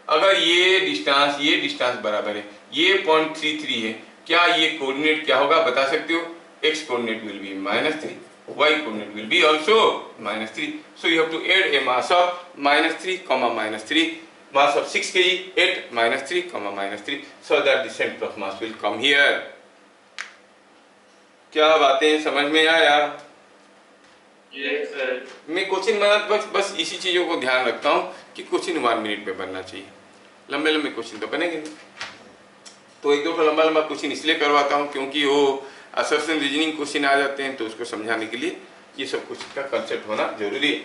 अगर ये डिस्टेंस बराबर है, ये 0.33 है, क्या ये कोऑर्डिनेट क्या होगा बता सकते हो? x coordinate will be -3, y coordinate will be also -3. So you have to add a mass of -3, -3, mass of 6 kg at -3, -3, so that the center of mass will come here. क्या बातें समझ में आया? Yes, sir. मैं question बना बस इसी चीजों को ध्यान रखता हूँ कि क्वेश्चन 1 मिनट में बनना चाहिए. लंबे क्वेश्चन तो बनेंगे नहीं. तो एक दो लंबा क्वेश्चन इसलिए करवाता हूँ क्योंकि वो असर्शन रीजनिंग क्वेश्चन आ जाते हैं तो उसको समझाने के लिए ये सब कुछ का कंसेप्ट होना जरूरी है.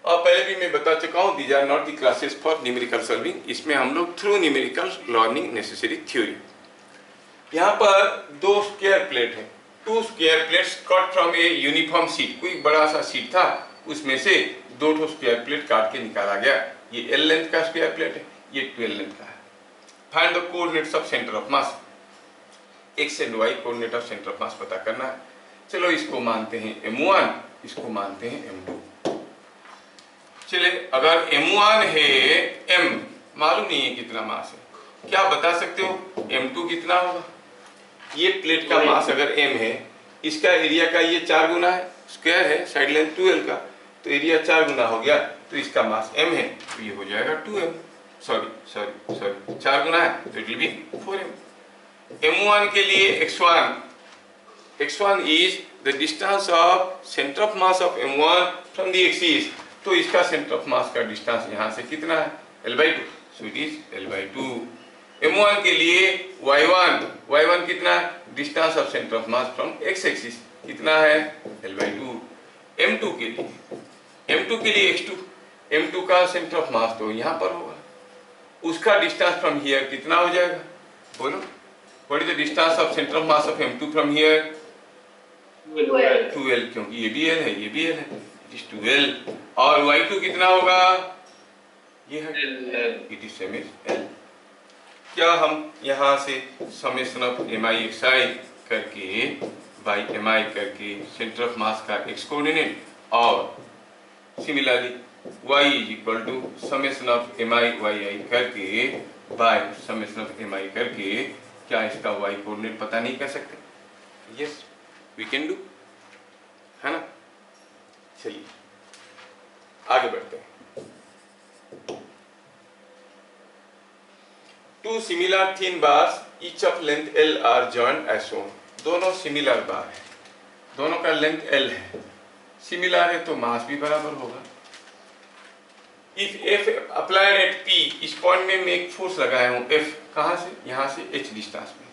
और पहले भी मैं बता चुका हूँ, these are not the classes for numerical solving. इसमें हम लोग through numerical learning necessary theory. यहाँ पर दो स्क्वायर प्लेट है, two square plates cut from a uniform sheet. कोई बड़ा सा शीट था, उसमें से दो ठो स्क्वायर प्लेट काट के निकाला गया। ये एल लेंथ का स्क्वायर प्लेट है, ये 12 लेंथ का है। Find the coordinates of centre of mass. X and Y coordinate of centre of mass पता करना है। चलो इसको मानते हैं m1, इसको मानते हैं m2। चले, अगर m1 है, m मालूम नहीं है कितना मास है, क्या बता सकते हो m2 कितना होगा? ये प्लेट का मास अगर m है, इसका एरिया का ये 4 गुना है, स्क्वायर है, साइड लेंथ 12 का, तो एरिया 4 गुना हो गया, तो इसका मास m है, तो ये हो जाएगा 2m। सॉरी 4 गुना है तो it will be 4m। m1 के लिए x1 is the distance of center of mass of m1 from the axis, तो इसका सेंटर ऑफ मास का डिस्टेंस यहाँ से कितना है? L/2, so it is L/2। m1 के लिए y1 कितना है? Distance of centre of mass from x axis कितना है? L/2। m2 के लिए m2 का सेंटर ऑफ मास तो यहाँ पर होगा, उसका डिस्टेंस फ्रॉम हियर कितना हो जाएगा? बोलो, what is the distance of centre of mass of m2 from here? 12, क्योंकि ये भी L है, ये भी L है, इट इज 12। और y2 कितना होगा? ये है, it is same as L। क्या हम यहाँ से समेशन ऑफ mi(xi) करके बाई mi करके सेंटर ऑफ मास का x कोऑर्डिनेट और similarly y is equal to summation of mi(yi) करके बाय समेशन ऑफ mi करके क्या इसका y कोऑर्डिनेट पता नहीं कर सकते? यस, वी कैन डू, है ना? चलिए आगे बढ़ते हैं। Two similar thin bars each of length L are joined as shown. दोनों सिमिलर बार है, दोनों का लेंथ L है, सिमिलर है तो मास भी बराबर होगा। If F applied at P, इस पॉइंट में मैं एक फोर्स लगाया हूं F, कहां से? यहां से h डिस्टेंस में,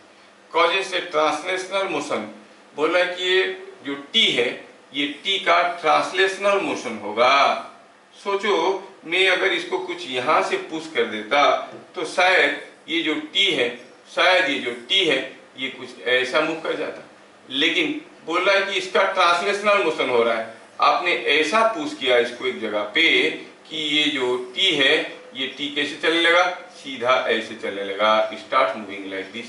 कॉजेस ए ट्रांसलेशनल मोशन। बोला है कि ये जो T है, ये T का ट्रांसलेशनल मोशन होगा। सोचो, मैं अगर इसको कुछ यहां से पुश कर देता तो शायद ये जो T है, ये कुछ ऐसा मूव कर जाता, लेकिन बोल रहा है कि इसका ट्रांसलेशनल मोशन हो रहा है। आपने ऐसा पुश किया इसको एक जगह पे कि ये जो T है, ये T कैसे चलने लगा? सीधा ऐसे चलने लगा, स्टार्ट मूविंग लाइक दिस।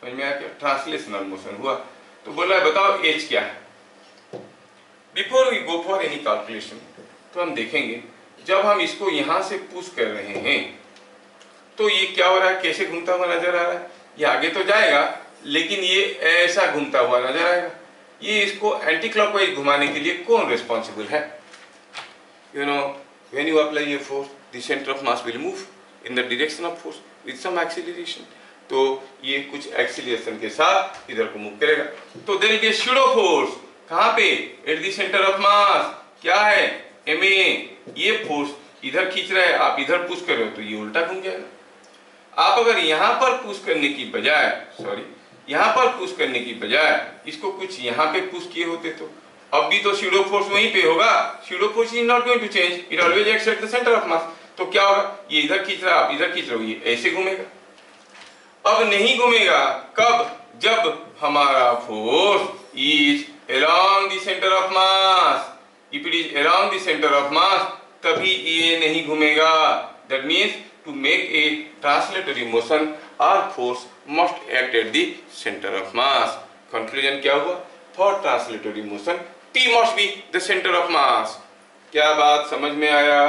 समझ में आया क्या? ट्रांसलेशनल मोशन हुआ। तो बोल रहा है बताओ h क्या है? Before we go for any calculation, तो हम देखेंगे जब हम इसको यहां से पुश कर रहे हैं तो ये क्या हो रहा है, कैसे घूमता हुआ नजर आ रहा है? ये आगे तो जाएगा लेकिन ये ऐसा घूमता हुआ नजर आएगा। ये इसको एंटी क्लॉकवाइज घुमाने के लिए कौन रिस्पॉन्सिबल है? You know, when you apply a force, the centre of mass will move in the direction of force with some acceleration. तो ये कुछ एक्सीलरेशन के साथ इधर को मूव करेगा, तो there is a pseudo force. कहां पे? At the centre of mass. क्या है? ma। ये फोर्स इधर खींच रहा है, आप इधर पुश कर रहे हो तो ये उल्टा घूम जाएगा। आप अगर यहां पर पुश करने की बजाय, यहां पर पुश करने की बजाय इसको कुछ यहां पे पुश किए होते तो अब भी तो सूडो फोर्स वहीं पे होगा। Pseudo force is not going to change, it always acts at the centre of mass. तो क्या होगा? ये इधर खींच रहा है, आप इधर खींच रहे हो, ये ऐसे घूमेगा। अब नहीं घूमेगा, कब? जब हमारा force is along the centre of mass. If it is along the centre of mass, तभी ये नहीं घूमेगा। That means to make a translatory motion, our force must act at the centre of mass. Conclusion क्या हुआ? For translatory motion P must be the center of mass। क्या बात समझ में आया?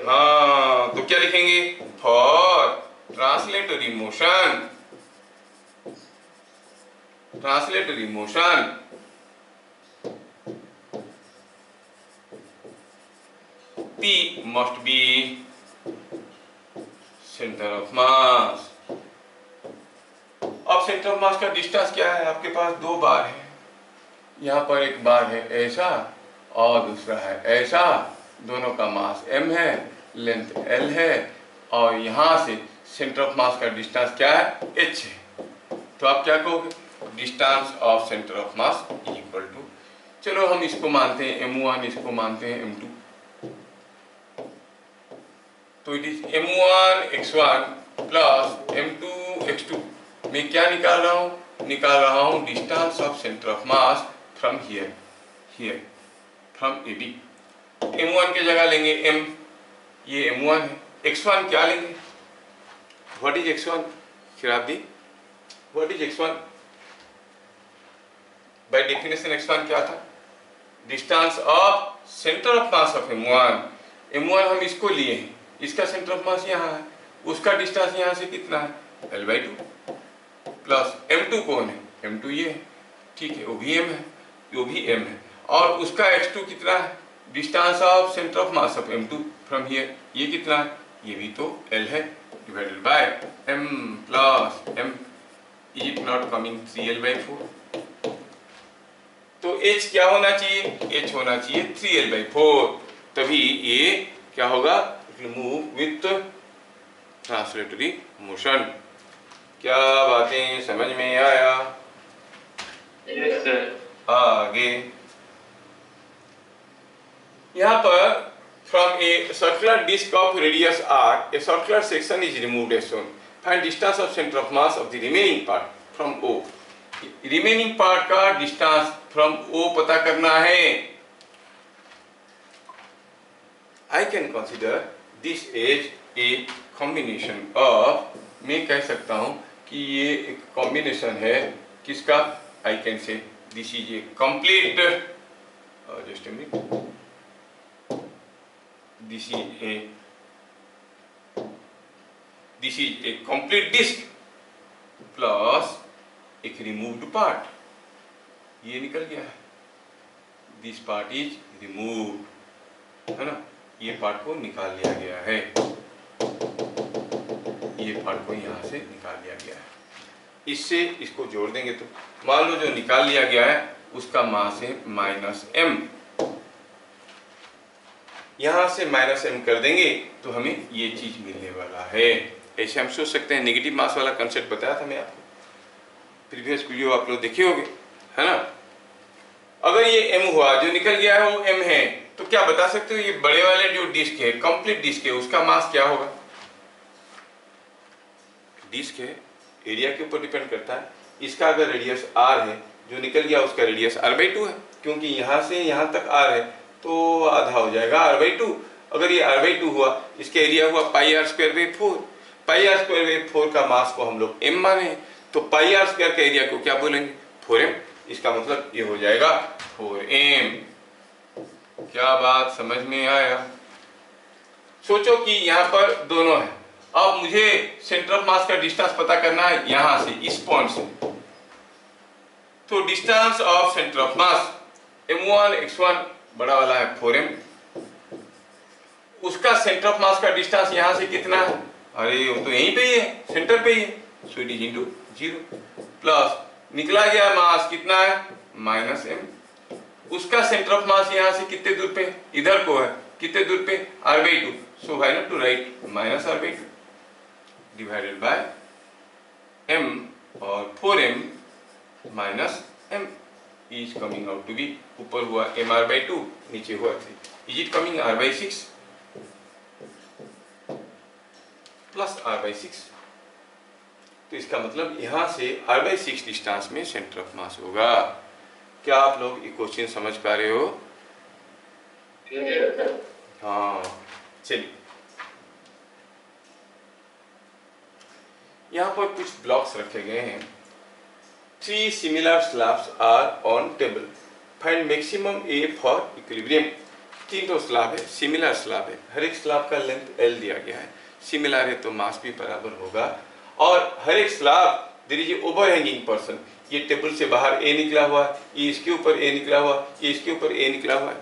हाँ, तो क्या लिखेंगे? For translatory motion P must be center of mass। अब सेंटर ऑफ मास का डिस्टेंस क्या है? आपके पास दो बार है, यहाँ पर एक बार है ऐसा और दूसरा है ऐसा, दोनों का मास m है, लेंथ l है, और यहाँ से सेंटर ऑफ मास का डिस्टेंस क्या है? h है। तो आप क्या कहोगे? Distance of centre of mass equal to, चलो हम इसको मानते हैं m1, इसको मानते हैं m2, तो it is m1 x1 plus m2 x2 मैं क्या निकाल रहा हूँ? निकाल रहा हूँ distance of centre of mass from here from AB। m1 की जगह लेंगे m, ये m1 है। x1 क्या लेंगे? What is x1? खिराबदी, what is x1? By definition x1 क्या था? Distance of centre of mass of m1 हम इसको लिए हैं, इसका सेंटर ऑफ मास यहाँ है, उसका डिस्टेंस यहाँ से कितना है? L/2 प्लस m2 कौन है? m2 ये है, ठीक है, वो भी m है, वो भी m है, और उसका x2 कितना है? Distance of centre of mass of m2 from here, ये कितना है? ये भी तो L है, divided by m plus m, is it not coming 3L/4? तो h क्या होना चाहिए? h होना चाहिए 3L/4, तभी ये क्या होगा? Move with translatory motion. क्या बातें समझ में आया? Yes, sir. आगे यहाँ पर from a circular disc of radius r, a circular section is removed as shown. Find distance of centre of mass of the remaining part from O। Remaining part का distance from O पता करना है। I can consider this as a combination of, मैं कह सकता हूं कि ये एक कॉम्बिनेशन है किसका? I can say this is a complete, just a minute, this is a complete disk plus एक रिमूव्ड पार्ट, ये निकल गया है, दिस पार्ट इज रिमूव्ड, है ना, ये पार्ट को निकाल लिया गया है, ये पार्ट को यहाँ से निकाल लिया गया है। इससे इसको जोड़ देंगे तो मान लो जो निकाल लिया गया है उसका मास है -m, यहाँ से -m कर देंगे तो हमें ये चीज मिलने वाला है। ऐसे हम सोच सकते हैं, नेगेटिव मास वाला कंसेप्ट बताया था मैं आपको, प्रीवियस वीडियो आप लोग देखे होंगे, है ना। अगर ये m हुआ, जो निकल गया है वो m है, तो क्या बता सकते हो ये बड़े वाले जो डिस्क है, कंप्लीट डिस्क है, उसका मास क्या होगा? डिस्क है, एरिया के ऊपर डिपेंड करता है। इसका अगर रेडियस r है, जो निकल गया उसका रेडियस r/2 है, क्योंकि यहाँ से यहाँ तक r है तो आधा हो जाएगा r/2। अगर ये r/2 हुआ, इसका एरिया हुआ πr²/4, πr²/4 का मास को हम लोग m माने, तो πr² का एरिया को क्या बोलेंगे? 4m। इसका मतलब ये हो जाएगा 4m। क्या बात समझ में आया? सोचो कि यहाँ पर दोनों है, अब मुझे सेंटर ऑफ मास का डिस्टेंस पता करना है यहाँ से, इस पॉइंट से। तो distance of centre of mass m1 x1 बड़ा वाला है 4m, उसका सेंटर ऑफ मास का डिस्टेंस यहाँ से कितना है? अरे वो तो यहीं पे ही है, सेंटर पे ही है, so it is into 0 plus निकला गया मास कितना है? -m। उसका सेंटर ऑफ मास यहाँ से कितने दूर पे? इधर को है, कितने दूर पे? r/2, so why not to write -r/2 divided by m, और 4m -m is coming out to be, ऊपर हुआ mr/2, नीचे हुआ 3, is it coming r/6 plus r/6। तो इसका मतलब यहाँ से r/6 डिस्टेंस में सेंटर ऑफ मास होगा। क्या आप लोग ये क्वेश्चन समझ पा रहे हो? हाँ, चलिए यहाँ पर कुछ ब्लॉक्स रखे गए हैं। 3 similar slabs are on table. Find maximum A for equilibrium. 3 तो स्लैब है, सिमिलर स्लैब है, हर एक स्लैब का लेंथ L दिया गया है, सिमिलर है तो मास भी बराबर होगा, और हर एक slab there is a overhanging person, ये टेबल से बाहर A निकला हुआ है, ये इसके ऊपर A निकला हुआ है, ये इसके ऊपर A निकला हुआ है।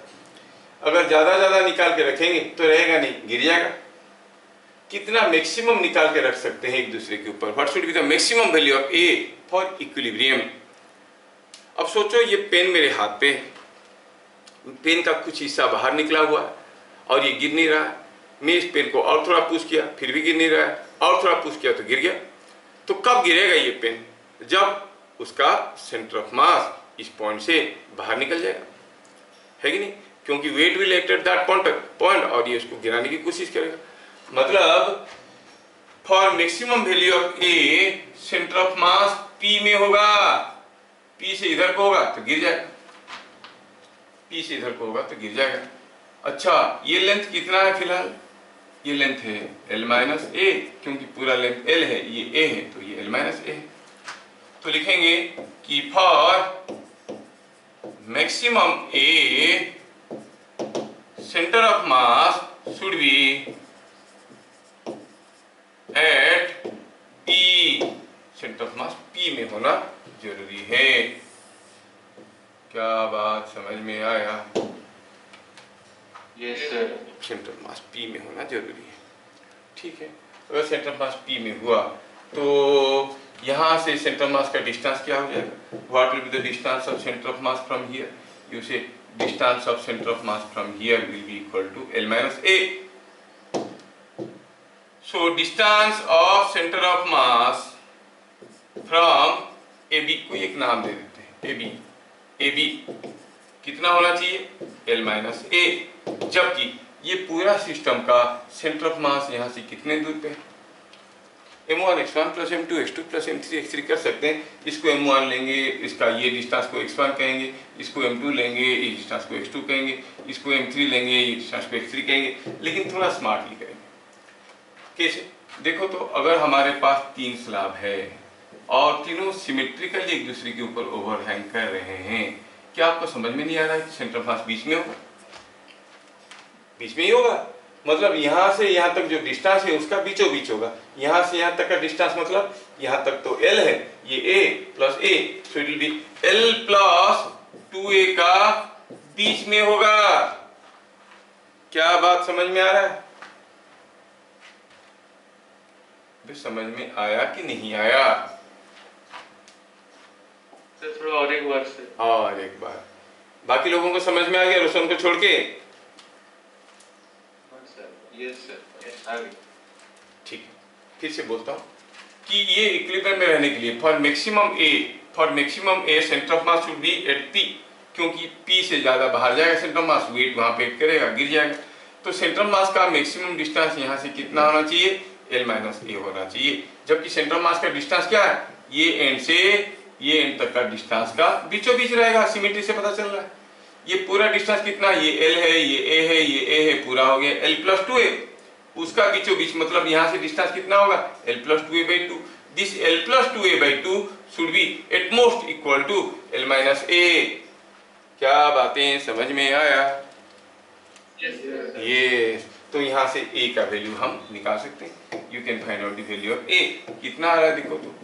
अगर ज्यादा निकाल के रखेंगे तो रहेगा नहीं, गिर जाएगा। कितना मैक्सिमम निकाल के रख सकते हैं एक दूसरे के ऊपर? What should be the maximum value of A for equilibrium? अब सोचो ये पेन मेरे हाथ पे है, पेन का कुछ हिस्सा बाहर निकला हुआ है और ये गिर नहीं रहा है। मैं इस पेन को और थोड़ा पुश किया, फिर भी गिर नहीं रहा है, और थोड़ा पुश किया तो गिर गया। तो कब गिरेगा ये पेन? जब उसका सेंटर ऑफ मास इस पॉइंट से बाहर निकल जाएगा, है कि नहीं? क्योंकि weight will act at that point, और ये उसको गिराने की कोशिश करेगा। मतलब for maximum value of A centre of mass P में होगा, पी से इधर को होगा तो गिर जाएगा, पी से इधर को होगा तो गिर जाएगा। अच्छा ये लेंथ कितना है फिलहाल, ये लेंथ है l माइनस ए, क्योंकि पूरा लेंथ l है, ये a है तो ये l माइनस ए है। तो लिखेंगे कि for maximum A centre of mass should be at P, centre of mass P में होना जरूरी है। क्या बात समझ में आया? Yes, sir. Centre of mass P में होना जरूरी है। ठीक है, अगर सेंटर ऑफ मास P में हुआ तो यहाँ से सेंटर ऑफ मास का डिस्टेंस क्या हो जाएगा? What will be the distance of centre of mass from here? You say distance of centre of mass from here will be equal to l minus A. So distance of centre of mass from AB को एक नाम दे देते हैं, AB कितना होना चाहिए? l minus ए। जबकि ये पूरा सिस्टम का सेंटर ऑफ मास यहाँ से कितने दूर पे? m1 x1 plus m2 x2 plus m3 x3 कर सकते हैं। इसको m1 लेंगे, इसका ये डिस्टेंस को x1 कहेंगे, इसको m2 लेंगे, इस डिस्टेंस को x2 कहेंगे, इसको m3 लेंगे, इस डिस्टेंस को x3 कहेंगे, लेकिन थोड़ा स्मार्टली करेंगे। कैसे? देखो तो अगर हमारे पास तीन स्लैब है और तीनों सिमेट्रिकली एक दूसरे के ऊपर ओवरहैंग कर रहे हैं, क्या आपको समझ में नहीं आ रहा है कि सेंटर ऑफ मास बीच में होगा? बीच में ही होगा, मतलब यहाँ से यहाँ तक जो डिस्टेंस है उसका बीचों बीच होगा। यहाँ से यहाँ तक का डिस्टेंस मतलब यहाँ तक तो L है, ये A plus A, so it will be L plus 2A का बीच में होगा। क्या बात समझ में आ रहा है? समझ में आया कि नहीं आया? सर थोड़ा और एक बार से। और एक बार, बाकी लोगों को समझ में आ गया रोशन को छोड़ के? यस सर, आ गई। ठीक है, फिर से बोलता हूँ कि ये इक्विलिब्रियम में रहने के लिए for maximum A centre of mass should be at P, क्योंकि P से ज्यादा बाहर जाएगा सेंटर ऑफ मास, वेट वहां पे करेगा, गिर जाएगा। तो सेंटर ऑफ मास का मैक्सिमम डिस्टेंस यहाँ से कितना होना चाहिए? l माइनस ए होना चाहिए। जबकि सेंटर ऑफ मास का डिस्टेंस क्या है? ये एंड से ये एंड तक का डिस्टेंस का बीचों बीच रहेगा, सिमेट्री से पता चल रहा है। ये पूरा डिस्टेंस कितना? ये L है, ये A है, ये A है, पूरा हो गया L प्लस 2A। उसका बीचों बीच मतलब यहाँ से डिस्टेंस कितना होगा? L plus 2A by 2। This L plus 2A by 2 should be at most equal to L minus A। क्या बातें समझ में आया? ये तो यहाँ से A का वैल्यू हम निकाल सकते हैं। You can find out the value of A। कितना आ रहा है देखो तो,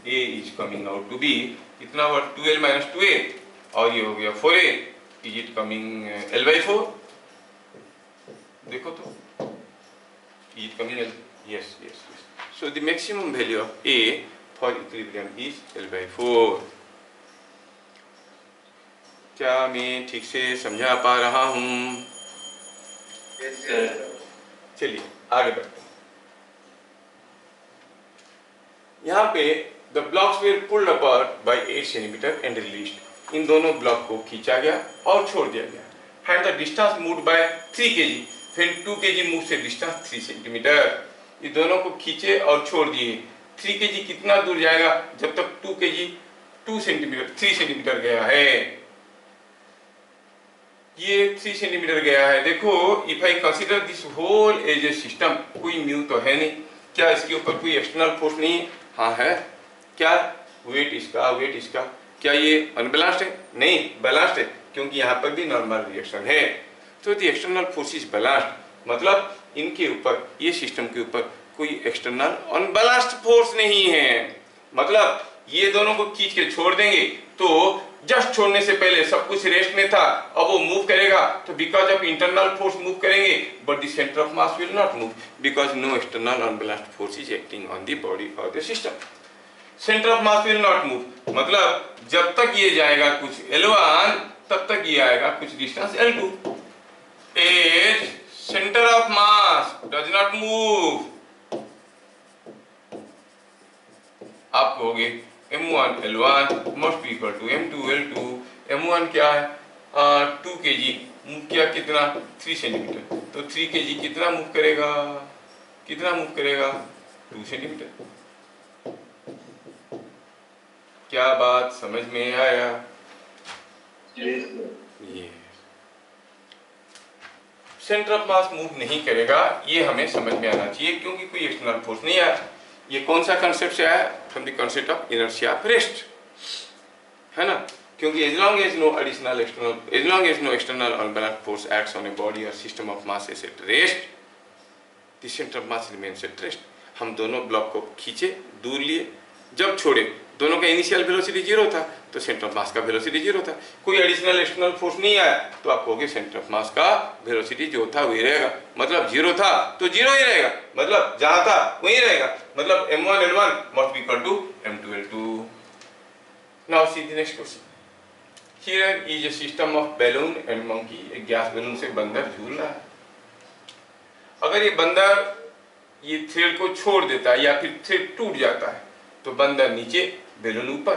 A is coming out to be कितना हुआ? 2L माइनस 2A, और ये हो गया 4A। Is it coming L by 4? देखो तो, is it coming L? Yes yes yes. So the maximum value of A for equilibrium is L by 4। क्या मैं ठीक से समझा पा रहा हूँ? Yes sir. चलिए आगे बढ़ते हैं। यहाँ पे the blocks were pulled apart by 8 centimetre and released. इन दोनों ब्लॉक को खींचा गया और छोड़ दिया गया। Find the distance moved bye 3 kg when 2 kg moves A distance 3 centimetre. ये दोनों को खींचे और छोड़ दिए। 3 kg कितना दूर जाएगा जब तक 2 kg 3 सेंटीमीटर गया है? ये 3 सेंटीमीटर गया है। देखो, if I consider this whole as a system, कोई म्यू तो है नहीं, क्या इसके ऊपर कोई एक्सटर्नल फोर्स नहीं है? हाँ है। क्या? वेट इसका, क्या ये अनबैलेंस्ड है? नहीं, बैलेंस्ड है, क्योंकि यहाँ पर भी नॉर्मल रिएक्शन है। तो the external force is balanced, मतलब इनके ऊपर, ये सिस्टम के ऊपर कोई एक्सटर्नल अनबैलेंस्ड फोर्स नहीं है। मतलब ये दोनों को खींच के छोड़ देंगे तो जस्ट छोड़ने से पहले सब कुछ रेस्ट में था, अब वो मूव करेगा तो because of internal force move करेंगे, but the centre of mass will not move because no external unbalanced force is acting on the body of the system. Centre of mass will not move, मतलब जब तक ये जाएगा कुछ L1 तब तक ये आएगा कुछ distance L2। As centre of mass does not move, आप कहोगे M1 L1 must be equal to M2 L2। M1 क्या है? 2 kg मूव किया, कितना? 3 सेंटीमीटर। तो 3 kg कितना मूव करेगा? 2 सेंटीमीटर। क्या बात समझ में आया? ये सेंटर ऑफ मास मूव नहीं करेगा, ये हमें समझ में आना चाहिए, क्योंकि कोई एक्सटर्नल फोर्स नहीं आया। ये कौन सा कंसेप्ट से आया? From the concept of inertia of rest, है ना? क्योंकि as long as no external unbalanced force acts on a body और system of mass is at rest, the centre of mass remains at rest. हम दोनों block को खींचे, दूर लिए, जब छोड़े, दोनों का इनिशियल वेलोसिटी 0 था, तो सेंटर ऑफ मास का वेलोसिटी 0 था। कोई एडिशनल एक्सटर्नल फोर्स नहीं आया, तो आप कहोगे सेंटर ऑफ मास का वेलोसिटी जो था वही रहेगा। मतलब 0 था तो 0 ही रहेगा, मतलब जहां था वही रहेगा, मतलब m1 l1 must be equal to m2 l2। Now see the next question. Here is a system of balloon and monkey. एक गैस बैलून से बंदर झूल रहा है। अगर ये बंदर ये थ्रेड को छोड़ देता है या फिर थ्रेड टूट जाता है, तो बंदर नीचे, बैलून ऊपर।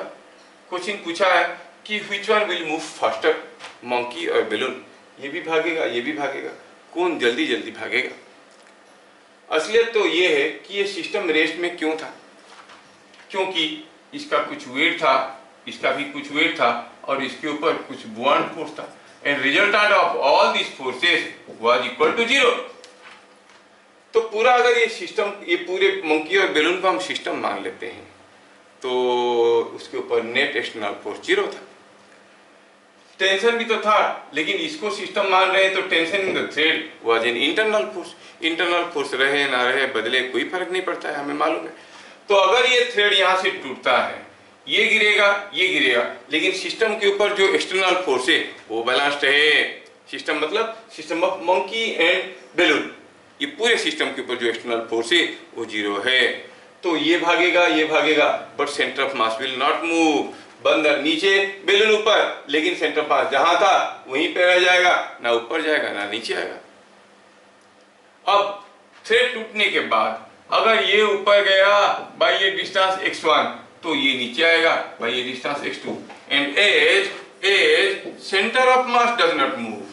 क्वेश्चन पूछा है कि which one will move faster, monkey और बैलून? ये भी भागेगा, ये भी भागेगा, कौन जल्दी जल्दी भागेगा? असलियत तो ये है कि ये सिस्टम रेस्ट में क्यों था, क्योंकि इसका कुछ वेट था, इसका भी कुछ वेट था, और इसके ऊपर कुछ बुआंट फोर्स था, and resultant of all this forces was equal to 0। तो पूरा अगर ये सिस्टम, ये पूरे मंकी और बैलून को हम सिस्टम मान लेते हैं, तो उसके ऊपर नेट एक्सटर्नल फोर्स 0 था। टेंशन भी तो था, लेकिन इसको सिस्टम मान रहे हैं, तो tension in the thread was an internal force. Internal force रहे ना रहे, बदले, कोई फर्क नहीं पड़ता है, हमें मालूम है। तो अगर ये थ्रेड यहाँ से टूटता है, ये गिरेगा, ये गिरेगा, लेकिन सिस्टम के ऊपर जो एक्सटर्नल फोर्स है वो बैलेंस्ड है। सिस्टम मतलब system of monkey and balloon, ये पूरे सिस्टम के ऊपर जो एक्सटर्नल फोर्स है वो 0 है। तो ये भागेगा, ये भागेगा, but centre of mass will not move. बंदर नीचे, बैलून ऊपर, लेकिन सेंटर ऑफ मास जहां था वहीं पे रह जाएगा, ना ऊपर जाएगा ना नीचे आएगा। अब थ्रेड टूटने के बाद अगर ये ऊपर गया बाय ये डिस्टेंस x1, तो ये नीचे आएगा बाय ये distance x2, and as centre of mass does not move.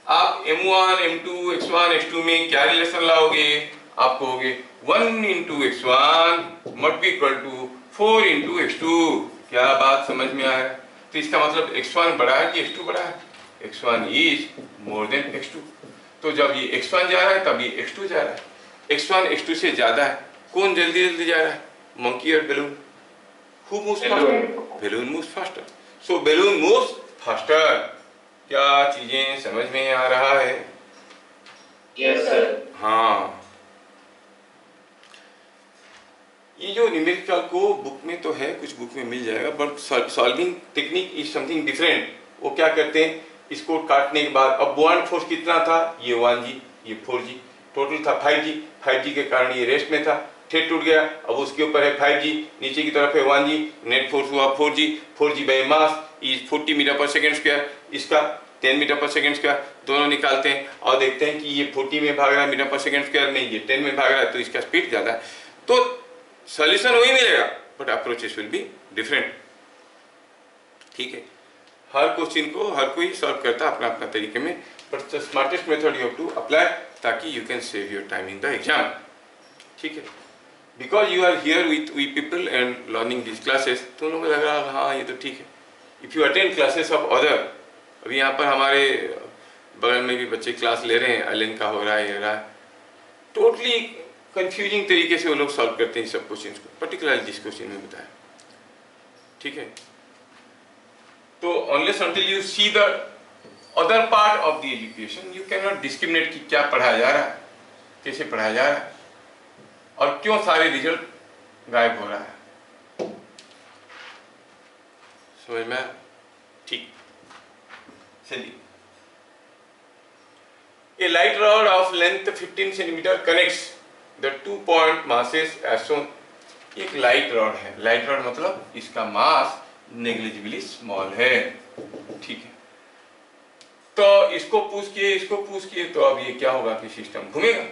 आप m1, m2, x1, x2 में क्या रिलेशन लाओगे? आप कहोगे 1 into x1 must be equal to 4 into x2। क्या बात समझ में आया? तो इसका मतलब x1 बड़ा है कि x2 बड़ा है? x1 is more than x2। तो जब ये x1 जा रहा है तब ये x2 जा रहा है। x1 x2 से ज्यादा है, कौन जल्दी जल्दी जा रहा है? मंकी और balloon. Who moves faster? Balloon moves faster. So balloon moves faster। क्या चीजें समझ में आ रहा है? Yes sir। हाँ, ये जो न्यूमेरिकल को बुक में तो है, कुछ बुक में मिल जाएगा, but solving technique is something different. वो क्या करते हैं, इसको काटने के बाद अब बुआंट फोर्स कितना था? ये 1G, ये 4G, टोटल था 5G। 5G के कारण ये रेस्ट में था, थ्रेड टूट गया, अब उसके ऊपर है 5G, नीचे की तरफ है 1G, नेट फोर्स हुआ 4G। 4G by mass is 40 metre per second square, इसका 10 मीटर पर सेकेंड स्क्वायर। दोनों निकालते हैं और देखते हैं कि ये 40 में भाग रहा है मीटर पर सेकेंड स्क्वायर में, ये 10 में भाग रहा है, तो इसका स्पीड ज़्यादा है। तो सॉल्यूशन वही मिलेगा, but approaches will be different. ठीक है, हर क्वेश्चन को हर कोई सॉल्व करता है अपना अपना तरीके में, but the smartest method you have to apply, ताकि you can save your time in the exam. ठीक है, because you are here with we people and learning this classes, तो लोगों को लग रहा है हाँ ये तो ठीक है। If you attend classes of other, अभी यहाँ पर हमारे बगल में भी बच्चे क्लास ले रहे हैं, एलन का हो रहा है, ये रहा है, टोटली कंफ्यूजिंग तरीके से वो लोग सॉल्व करते हैं सब क्वेश्चंस को, पर्टिकुलरली जिस क्वेश्चन में बताया। ठीक है, तो unless until you see the other part of the education, you can not discriminate कि क्या पढ़ाया जा रहा है, कैसे पढ़ाया जा रहा है, और क्यों सारे रिजल्ट गायब हो रहा है। समझ में? ठीक, चलिए। A light rod of length 15 centimeter connects the 2 point masses as shown। एक लाइट रॉड है, लाइट रॉड मतलब इसका मास नेग्लिजिबली स्मॉल है। ठीक है, तो इसको पुश किए, इसको पुश किए, तो अब ये क्या होगा कि सिस्टम घूमेगा।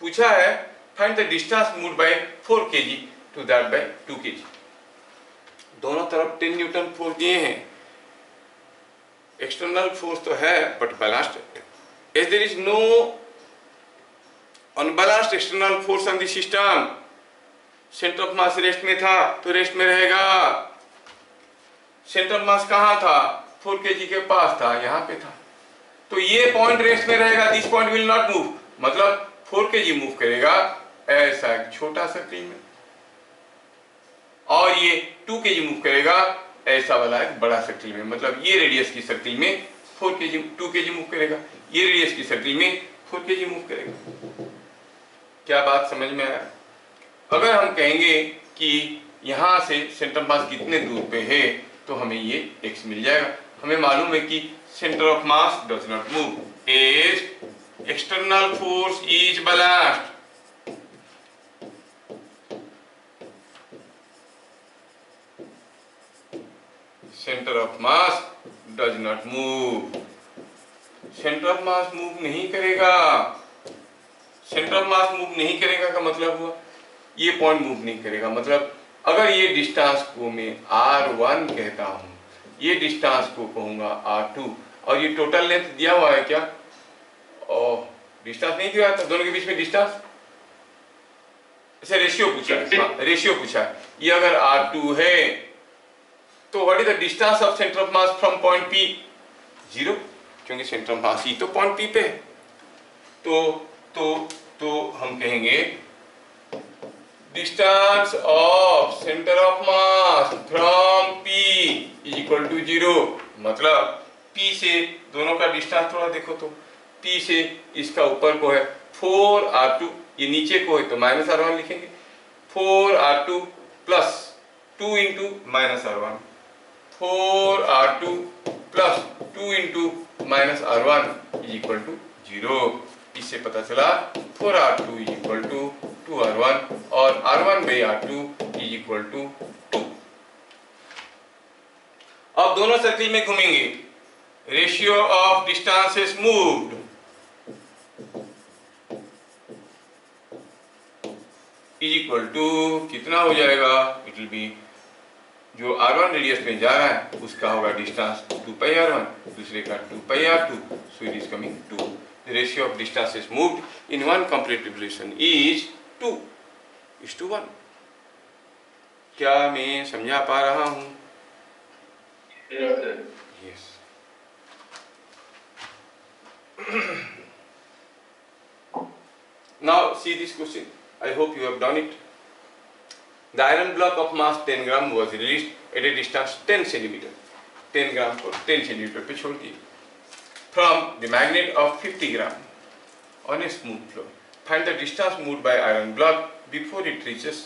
पूछा है find the distance moved by 4 kg to that by 2 kg। दोनों तरफ 10 न्यूटन फोर्स दिए हैं, एक्सटर्नल फोर्स तो है but balanced. As there is no unbalanced external force on the system, centre of mass rest में था तो रेस्ट में रहेगा। सेंटर ऑफ मास कहाँ था? 4 kg के पास था, यहाँ पे था, तो ये पॉइंट रेस्ट में रहेगा। This point will not move, मतलब 4 kg मूव करेगा ऐसा एक छोटा सर्किल में, और ये 2 kg मूव करेगा ऐसा वाला एक बड़ा सर्किल में, मतलब ये रेडियस की सर्किल में 4 kg 2 kg मूव करेगा, ये रेडियस की सर्किल में 4 kg मूव करेगा। क्या बात समझ में आया? अगर हम कहेंगे कि यहां से सेंटर मास कितने दूर पे है तो हमें ये x मिल जाएगा। हमें मालूम है कि centre of mass does not move as external force is balanced. Centre of mass does not move, centre of mass move नहीं करेगा। सेंटर ऑफ मास मूव नहीं करेगा का मतलब हुआ ये पॉइंट मूव नहीं करेगा, मतलब अगर ये डिस्टेंस को मैं r1 कहता हूं, ये डिस्टेंस को कहूंगा r2, और ये टोटल लेंथ दिया हुआ है क्या? और डिस्टेंस नहीं दिया था, दोनों के बीच में डिस्टेंस, ऐसे रेशियो पूछा है, रेशियो पूछा है। ये अगर r2 है तो what is the distance of centre of mass from point P? 0, क्योंकि सेंटर ऑफ मास ही तो पॉइंट P पे है। तो हम कहेंगे distance of centre of mass from P is equal to 0, मतलब P से दोनों का डिस्टेंस थोड़ा देखो तो P से इसका ऊपर को है 4r2, ये नीचे को है तो -r1 लिखेंगे। 4r2 plus 2 into -r1, 4r2 plus 2 into -r1 is equal to 0। इससे पता चला 4r2 is equal to 2r1 और r1 by r2 is equal to 2। अब दोनों सर्किल में घूमेंगे, ratio of distances moved is equal to कितना हो जाएगा? इट विल बी, जो r1 रेडियस में जा रहा है उसका होगा डिस्टेंस 2 पाई r1, दूसरे का 2 पाई r2, so it is coming 2। The ratio of distances moved in one complete revolution is 2:1। क्या मैं समझा पा रहा हूं? Yes. Now see this question. I hope you have done it. The iron block of mass 10 gram was released at a distance 10 centimeter. 10 gram को 10 centimeter पे छोड़ दिए from the magnet of 50 gram on a smooth floor. Find the distance moved by iron block before it reaches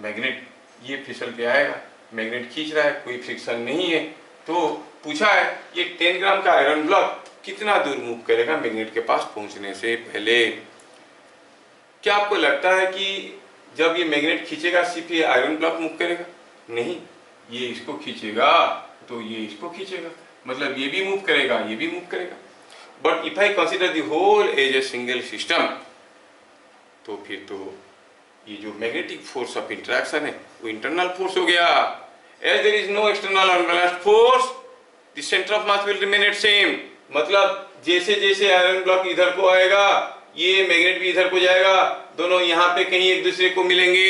magnet. ये फिसल के आएगा, magnet खींच रहा है, कोई फ्रिक्शन नहीं है, तो पूछा है ये 10 ग्राम का आयरन ब्लॉक कितना दूर मूव करेगा मैग्नेट के पास पहुंचने से पहले। क्या आपको लगता है कि जब ये मैग्नेट खींचेगा सिर्फ ये आयरन ब्लॉक मूव करेगा? नहीं, ये इसको खींचेगा तो ये इसको खींचेगा, मतलब ये भी मूव करेगा, ये भी मूव करेगा। But if I consider the whole as a single system, तो फिर तो ये जो मैग्नेटिक फोर्स ऑफ इंटरेक्शन है वो इंटरनल फोर्स हो गया। As there is no external unbalanced force, the centre of mass will remain at same, मतलब जैसे जैसे आयरन ब्लॉक इधर को आएगा ये मैग्नेट भी इधर को जाएगा, दोनों यहाँ पे कहीं एक दूसरे को मिलेंगे,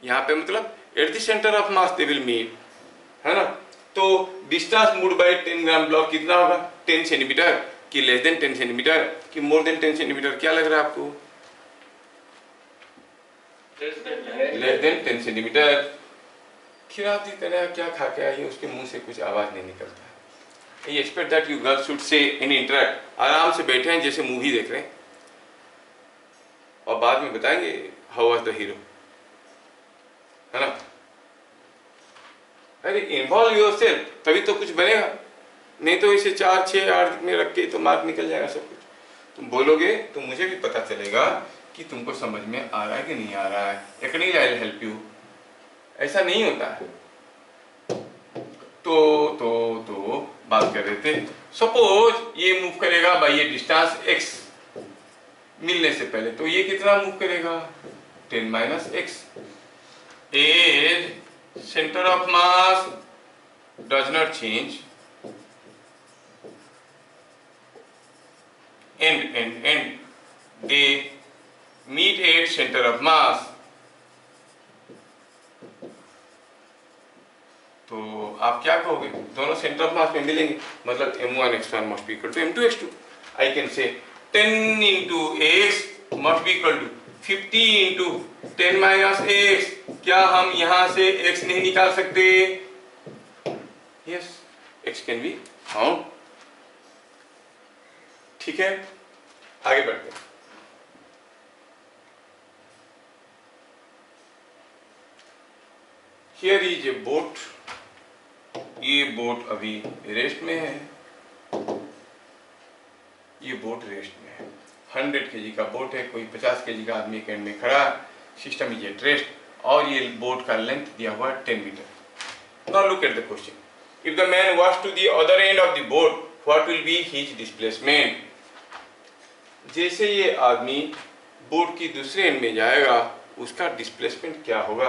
यहाँ पे मतलब at the centre of mass they will meet, है ना। तो distance moved by 10 gram block कितना होगा? 10 सेंटीमीटर कि लेस देन 10 सेंटीमीटर कि मोर देन 10 सेंटीमीटर? क्या लग रहा है आपको? Less than 10 centimetre. खिलाती तरह क्या खा के आई, उसके मुंह से कुछ आवाज नहीं निकलता है। I expect that you girls should say in interact, आराम से बैठे हैं जैसे मूवी देख रहे हैं, और बाद में बताएंगे हाउ वाज द हीरो, है ना। अरे इन्वॉल्व योरसेल्फ, तभी तो कुछ बनेगा, नहीं तो इसे 4, 6, 8 में रख के तो मार्क निकल जाएगा सब कुछ। तुम बोलोगे तो मुझे भी पता चलेगा कि तुमको समझ में आ रहा है कि नहीं आ रहा है। Accordingly I will help you. ऐसा नहीं होता है। तो बात कर रहे थे, सपोज ये मूव करेगा बाई ये डिस्टेंस x मिलने से पहले, तो ये कितना मूव करेगा? 10 minus x। As centre of mass does not change, and they meet at center of mass. तो आप क्या कहोगे, दोनों सेंटर ऑफ मास में मिलेंगे, मतलब m1 x1 must be equal to m2 x2. I can say 10 into x must be equal to 50 into 10 minus x. क्या हम यहाँ से x नहीं निकाल सकते? Yes, x can be found. ठीक है, आगे बढ़ते हैं. Here is a boat. ये बोट अभी रेस्ट में है, ये बोट रेस्ट में है. 100 kg का बोट है, कोई 50 kg का आदमी एक एंड में खड़ा, सिस्टम इज एट रेस्ट, और ये बोट का लेंथ दिया हुआ 10 metre. Now look at the question. If the man was to the other end of the boat, what will be his displacement. जैसे ये आदमी बोट की दूसरे एंड में जाएगा, उसका डिस्प्लेसमेंट क्या होगा.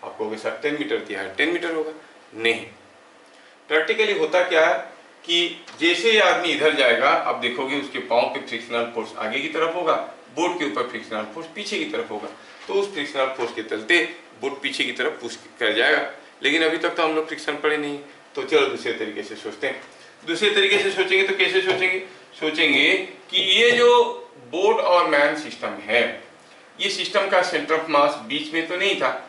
आप कहोगे सर 10 मीटर दिया है, 10 मीटर होगा. नहीं, प्रैक्टिकली होता क्या है कि जैसे ये आदमी इधर जाएगा, आप देखोगे उसके पांव पे फ्रिक्शनल फोर्स आगे की तरफ होगा, बोट के ऊपर फ्रिक्शनल फोर्स पीछे की तरफ होगा. तो उस फ्रिक्शनल फोर्स के चलते बोट पीछे की तरफ पुश कर जाएगा. लेकिन अभी तक तो हम लोग फ्रिक्शन पढ़े नहीं, तो चलो दूसरे तरीके से सोचते हैं. दूसरे तरीके से सोचेंगे तो कैसे सोचेंगे? सोचेंगे कि ये जो बोट और मैन सिस्टम है, ये सिस्टम का सेंटर ऑफ मास बीच में तो नहीं था.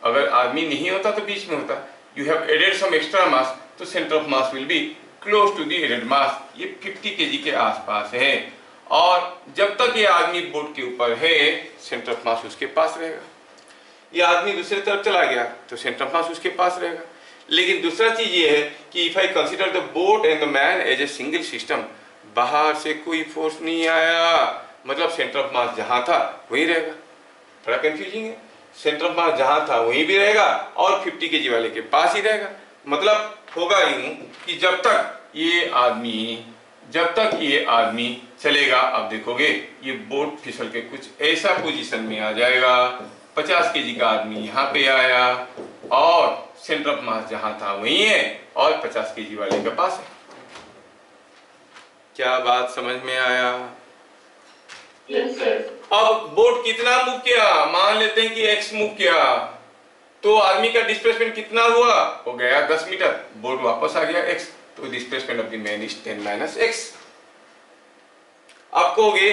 अगर आदमी नहीं होता तो बीच में होता. You have added some extra mass, तो centre of mass will be close to the added mass. ये 50 kg के आसपास है, और जब तक ये आदमी बोट के ऊपर है, सेंटर ऑफ मास उसके पास रहेगा. ये आदमी दूसरी तरफ चला गया तो सेंटर ऑफ मास उसके पास रहेगा. लेकिन दूसरा चीज ये है कि if I consider the boat and the man as a single system, बाहर से कोई फोर्स नहीं आया, मतलब सेंटर ऑफ मास जहां था वहीं रहेगा. थोड़ा कंफ्यूजिंग है. सेंटर ऑफ मास जहां था वहीं भी रहेगा, और 50 kg वाले के पास ही रहेगा. मतलब होगा यूं कि जब तक ये आदमी चलेगा, अब देखोगे ये बोट फिसल के कुछ ऐसा पोजीशन में आ जाएगा, 50 kg का आदमी यहाँ पे आया, और सेंटर ऑफ मास जहां था वहीं है, और 50 kg वाले के पास है. क्या बात समझ में आया? Yes, sir. अब बोट कितना मूव किया, मान लेते हैं कि x मूव किया, तो आदमी का डिस्प्लेसमेंट कितना हुआ, हो गया 10 मीटर. बोट वापस आ गया x, तो displacement of the man is 10 minus x. आप कहोगे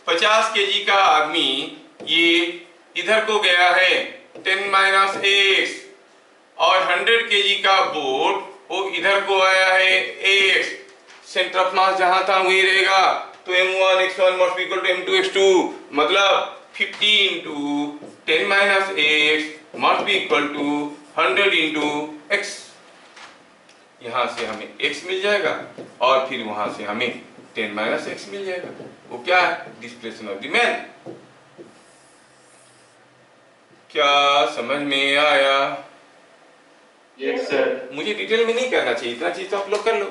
50 kg का आदमी ये इधर को गया है 10 माइनस x, और 100 kg का बोट वो इधर को आया है x. सेंटर ऑफ मास जहां था वहीं रहेगा, तो m1 x1 must be equal to m2 x2, मतलब 50 into 10 minus x must be equal to 100 into x. यहां से हमें x मिल जाएगा, और फिर वहां से हमें 10 minus x मिल जाएगा. वो क्या है? Displacement of the man. क्या समझ में आया? Yes, sir. मुझे डिटेल में नहीं करना चाहिए, इतना चीज तो आप लोग कर लो.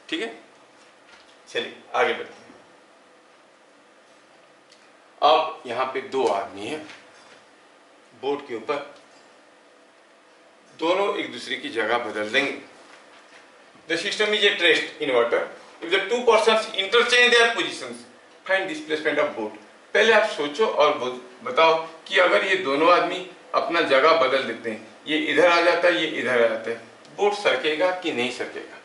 ठीक है, चलिए आगे बढ़ते हैं. अब यहाँ पे दो आदमी हैं बोट के ऊपर, दोनों एक दूसरे की जगह बदल देंगे. The system is at rest in water. If the two persons interchange their positions, find displacement of boat. पहले आप सोचो और बताओ कि अगर ये दोनों आदमी अपना जगह बदल देते हैं, ये इधर आ जाता है, ये इधर आ जाता है, बोट सरकेगा कि नहीं सरकेगा?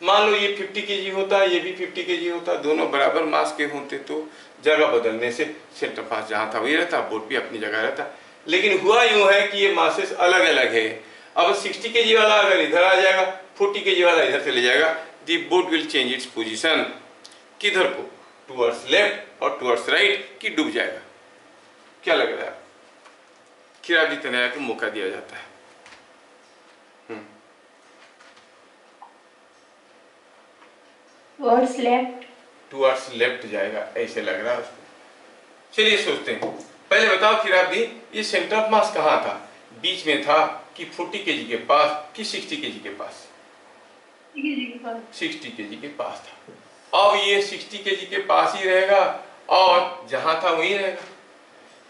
मान लो ये 50 kg होता है, ये भी 50 kg होता, दोनों बराबर मास के होते, तो जगह बदलने से सेंटर मास जहां था वही रहता, बोट भी अपनी जगह रहता. लेकिन हुआ यूं है कि ये मासेस अलग अलग है. अब 60 kg वाला अगर इधर आ जाएगा, 40 kg वाला इधर चले जाएगा, the boat will change its position. किधर को? टुवर्ड्स लेफ्ट और टुवर्ड्स राइट, कि डूब जाएगा. क्या लग रहा है? खिराबी तनया को मौका दिया जाता है. Towards left. टुवर्ड्स लेफ्ट जाएगा, ऐसे लग रहा है उसको. चलिए सोचते हैं. पहले बताओ खिराबी, ये सेंटर ऑफ मास कहाँ था? बीच में था कि 40 kg के पास कि 60 kg के पास? 60 kg के पास था. अब ये 60 kg के पास ही रहेगा, और जहां था वहीं रहेगा.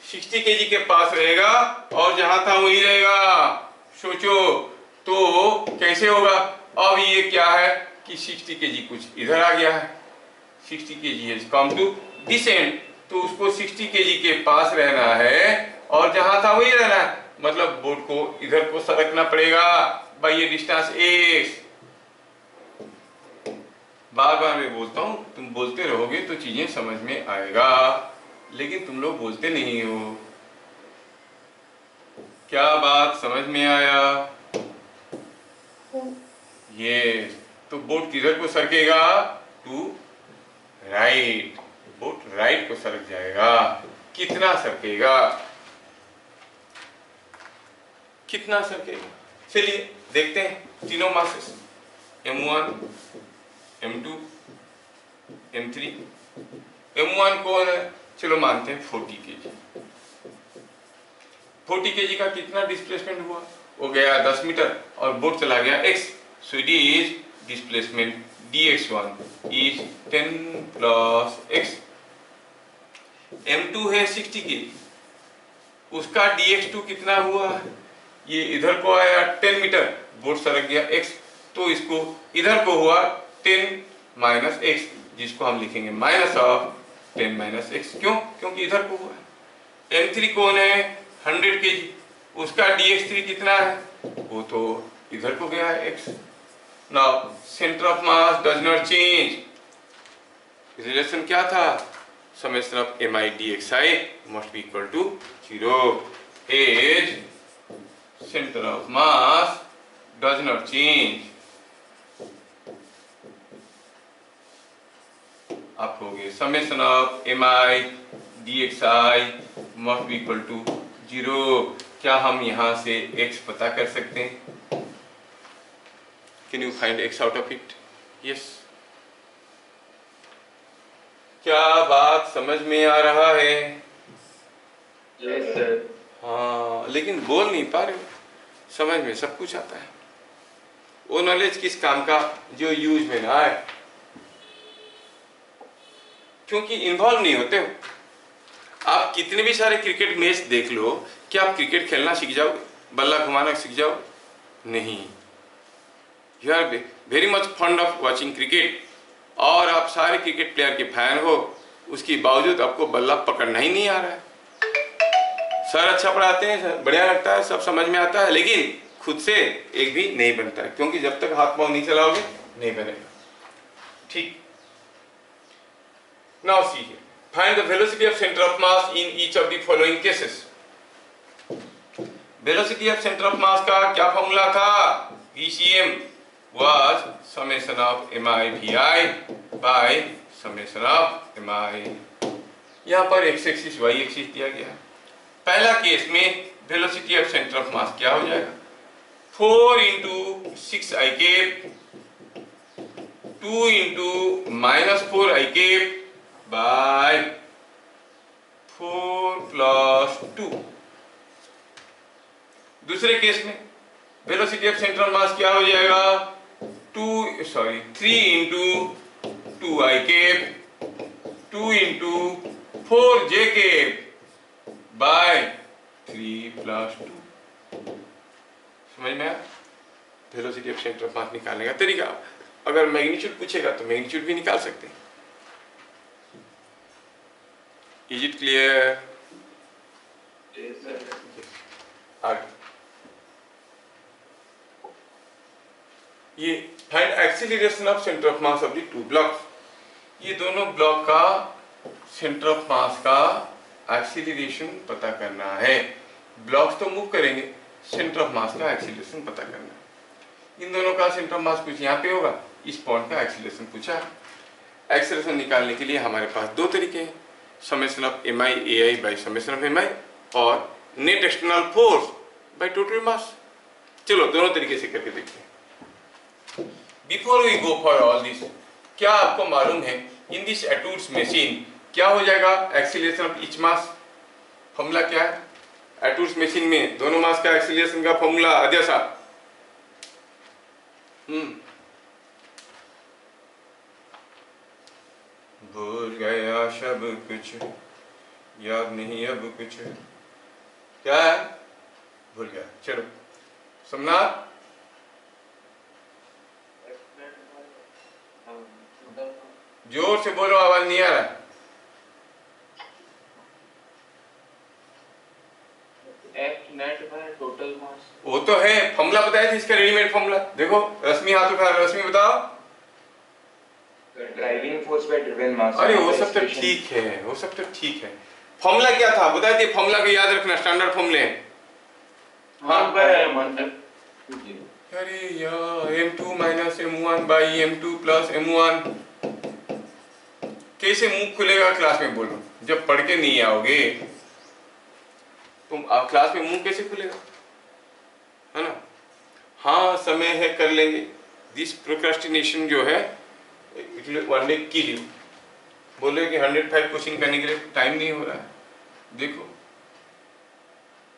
60 kg के पास रहेगा और जहां था वहीं रहेगा. सोचो तो कैसे होगा? अब ये क्या है कि 60 kg कुछ इधर आ गया है, 60 kg has come to this end, तो उसको 60 केजी के पास रहना है और जहां था वही रहना है, मतलब बोर्ड को इधर को सरकना पड़ेगा बाय ये डिस्टेंस x। बार बार मैं बोलता हूं, तुम बोलते रहोगे तो चीजें समझ में आएगा, लेकिन तुम लोग बोलते नहीं हो। क्या बात समझ में आया? ये तो बोट किधर को सरकेगा? To right. बोट राइट को सरक जाएगा। कितना सरकेगा? कितना सरकेगा? चलिए देखते हैं तीनों masses M1, M2, M3। M1 कौन है? चलो मानते हैं 40 केजी। 40 केजी का कितना डिस्प्लेसमेंट हुआ? वो गया 10 मीटर और बोट चला गया x, so it is displacement dx1 is 10 plus x। M2 है 60 केजी, उसका dx2 कितना हुआ? ये इधर को आया 10 मीटर, बोट सरक गया x, तो इसको इधर को हुआ 10 माइनस x, जिसको हम लिखेंगे माइनस ऑफ 10 माइनस x। क्यों? क्योंकि इधर को हुआ। M3 कौन है? 100 केजी, उसका dx3 कितना है? वो तो इधर को गया है x। Now centre of mass does not change. Relation क्या था? Summation of mi dxi must be equal to 0 as centre of mass does not change. आप कहोगे summation of mi dxi must be equal to 0। क्या हम यहां से x पता कर सकते हैं? Can you find x out of it? Yes। क्या बात समझ में आ रहा है? Yes, sir. हाँ, लेकिन बोल नहीं पा रहे हो। समझ में सब कुछ आता है। वो नॉलेज किस काम का जो यूज में ना आए, क्योंकि इन्वॉल्व नहीं होते हो। आप कितने भी सारे क्रिकेट मैच देख लो, क्या आप क्रिकेट खेलना सीख जाओगे? बल्ला घुमाना सीख जाओ? नहीं। You are very much fond of watching cricket और आप सारे क्रिकेट प्लेयर के फैन हो, उसके बावजूद आपको बल्ला पकड़ना ही नहीं आ रहा है। सर अच्छा पढ़ाते हैं, सर बढ़िया लगता है, सब समझ में आता है, लेकिन खुद से एक भी नहीं बनता है, क्योंकि जब तक हाथ पांव नहीं चलाओगे नहीं बनेगा। ठीक। Now see here, find the velocity of centre of mass in each of the following cases. Velocity of centre of mass का क्या फॉर्मूला था? VCM was summation of mi vi by summation of mi। यहाँ पर x axis y axis दिया गया। पहला case में velocity of centre of mass क्या हो जाएगा? 4 into 6i cap 2 into minus 4i cap by 4 plus 2। दूसरे केस में velocity of centre of mass क्या हो जाएगा? 3 into 2i cap 2 into 4j cap by 3 plus 2। समझ में आया? वेलोसिटी ऑफ सेंटर ऑफ मास निकालने का तरीका। अगर मैग्नीट्यूड पूछेगा तो मैग्नीट्यूड भी निकाल सकते हैं। Is it clear? Yes, sir. आगे ये find acceleration of centre of mass of the two blocks. ये दोनों ब्लॉक का सेंटर ऑफ मास का एक्सीलरेशन पता करना है। ब्लॉक्स तो मूव करेंगे, सेंटर ऑफ मास का एक्सीलरेशन पता करना है। इन दोनों का सेंटर ऑफ मास कुछ यहाँ पे होगा, इस पॉइंट का एक्सीलरेशन पूछा है। एक्सीलरेशन निकालने के लिए हमारे पास दो तरीके हैं, summation of mi ai by summation of mi और net external force by total mass. चलो दोनों तरीके से करके देखते हैं। Before we go for all this, क्या आपको मालूम है इन दिस एटूड्स मशीन क्या हो जाएगा acceleration of each mass? Formula क्या है? एटूड्स मशीन में दोनों मास का एक्सीलरेशन का फॉर्मूला अजय साहब। भूल गया सब कुछ, याद नहीं अब कुछ। क्या है? भूल गया। चलो सोमनाथ, जोर से बोलो, आवाज नहीं आ रहा। थे इसका रेडीमेड फॉर्मूला? देखो रश्मि हाथ उठा, रश्मि बताओ। ड्राइविंग फोर्स बाय ड्रिवन मास। अरे वो सब तो ठीक है, वो सब तो ठीक है। फॉर्मूला क्या था बता दिए, फॉर्मूला को याद रखना, स्टैंडर्ड फॉर्मूले। हाँ अरे यार m2 minus m1 by m2 plus m1 कैसे मुंह खुलेगा क्लास में? बोलो, जब पढ़ के नहीं आओगे तुम क्लास में मुंह कैसे खुलेगा, है ना? हाँ समय है, कर लेंगे। दिस प्रोक्रास्टिनेशन जो है it will one day kill you. बोले कि 105 क्वेश्चन करने के लिए टाइम नहीं हो रहा है। देखो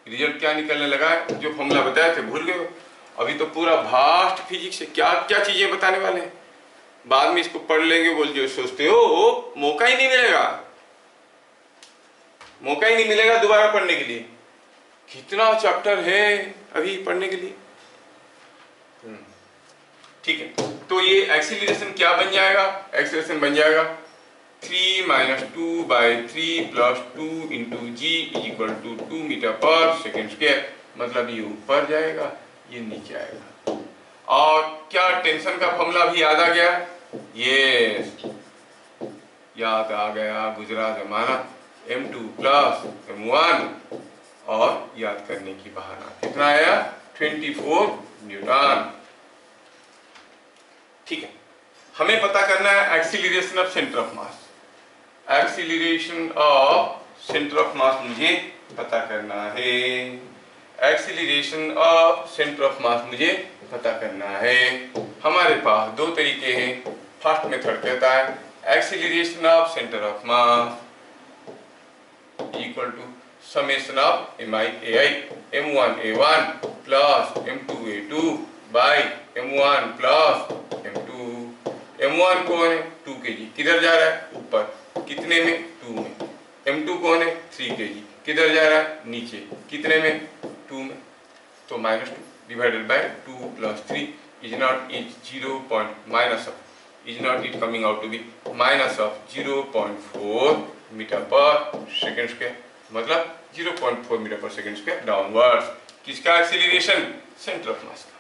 रिजल्ट क्या निकलने लगा है, जो फॉर्मूला बताए थे भूल गए हो। अभी तो पूरा भास्ट फिजिक्स से क्या क्या चीजें बताने वाले हैं, बाद में इसको पढ़ लेंगे बोल जो सोचते हो, मौका ही नहीं मिलेगा, मौका ही नहीं मिलेगा दोबारा पढ़ने के लिए। कितना चैप्टर है अभी पढ़ने के लिए। ठीक है, तो ये एक्सीलरेशन क्या बन जाएगा? एक्सीलरेशन बन जाएगा 3 minus 2 by 3 plus 2 into G is equal to 2 metre per second square. मतलब ये ऊपर जाएगा, ये नीचे आएगा। और क्या टेंशन का फॉर्मूला भी याद आ गया? यस, याद आ गया, गुजरा जमाना। m2 प्लस m1 और याद करने की बहाना कितना आया? 24 न्यूटन। ठीक है, हमें पता करना है acceleration of centre of mass. Acceleration of centre of मास मुझे पता करना है। एक्सीलरेशन ऑफ सेंटर ऑफ मास मुझे पता करना है। हमारे पास दो तरीके हैं। फर्स्ट मेथड कहता है acceleration of centre of mass equal to summation of mi ai m1a1 plus m2a2 by m1 plus m2। m1 कौन है? 2 kg, किधर जा रहा है? ऊपर, कितने में? 2 में। m2 कौन है? 3 kg, किधर जा रहा है? नीचे, कितने में? 2 में। तो minus 2 divided by 2 plus 3 is not is 0. Minus of is not it coming out to be minus of 0.4 metre per second square, मतलब 0.4 metre per second square downwards. किसका एक्सीलरेशन? सेंटर ऑफ मास का।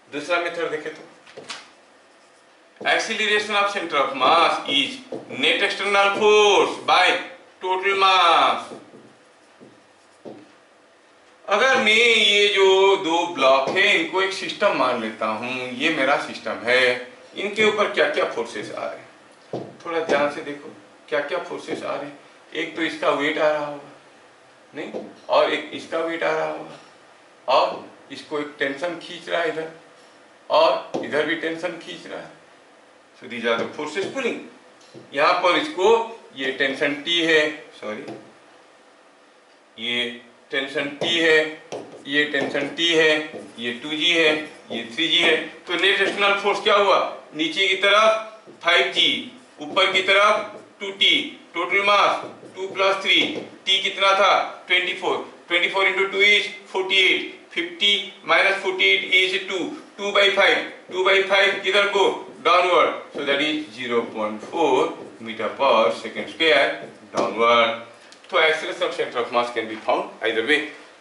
दूसरा method देखे तो acceleration of centre of mass is net external force by total mass. अगर मैं ये जो दो ब्लॉक है इनको एक सिस्टम मान लेता हूं, ये मेरा सिस्टम है, इनके ऊपर क्या क्या फोर्सेस आ रहे हैं थोड़ा ध्यान से देखो। क्या क्या फोर्सेस आ रहे हैं? एक तो इसका वेट आ रहा होगा, नहीं, और एक इसका वेट आ रहा होगा, और इसको एक टेंशन खींच रहा है इधर, और इधर भी टेंशन खींच रहा है। So these are the forces pulling. यहाँ पर इसको ये टेंशन T है, सॉरी ये टेंशन T है, ये टेंशन T है, ये 2G है, ये 3G है। तो नेट एक्सटर्नल फोर्स क्या हुआ? नीचे की तरफ 5G, ऊपर की तरफ 2T, total mass 2 plus 3, T कितना था? 24, 24 into 2 is 48, 50 minus 48 is 2, 2 by 5, 2 by 5 किधर को? Downward. So that is 0.4 metre per second square downward. तो acceleration of centre of mass can be found either way,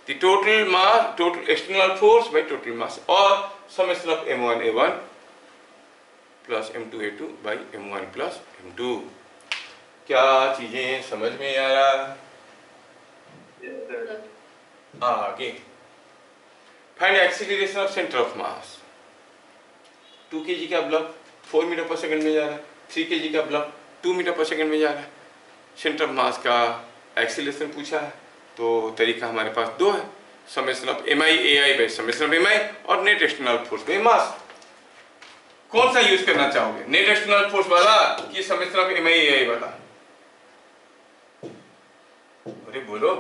the total mass, total external force by total mass, or summation of m1a1 plus m2a2 by m1 plus m2। क्या चीजें समझ में आ रहा? आगे find acceleration of centre of mass. 2 kg का block 4 metre पर second में जा रहा है, 3 kg का ब्लॉक 2 मीटर पर सेकंड में जा रहा है। सेंटर ऑफ मास का एक्सीलरेशन पूछा है, तो तरीका हमारे पास दो है, summation of mi/ai bye summation of mi और नेट एक्सटर्नल फोर्स बाय मास। कौन सा यूज करना चाहोगे, नेट एक्सटर्नल फोर्स वाला कि समेशन ऑफ mi/ai वाला? अरे बोलो,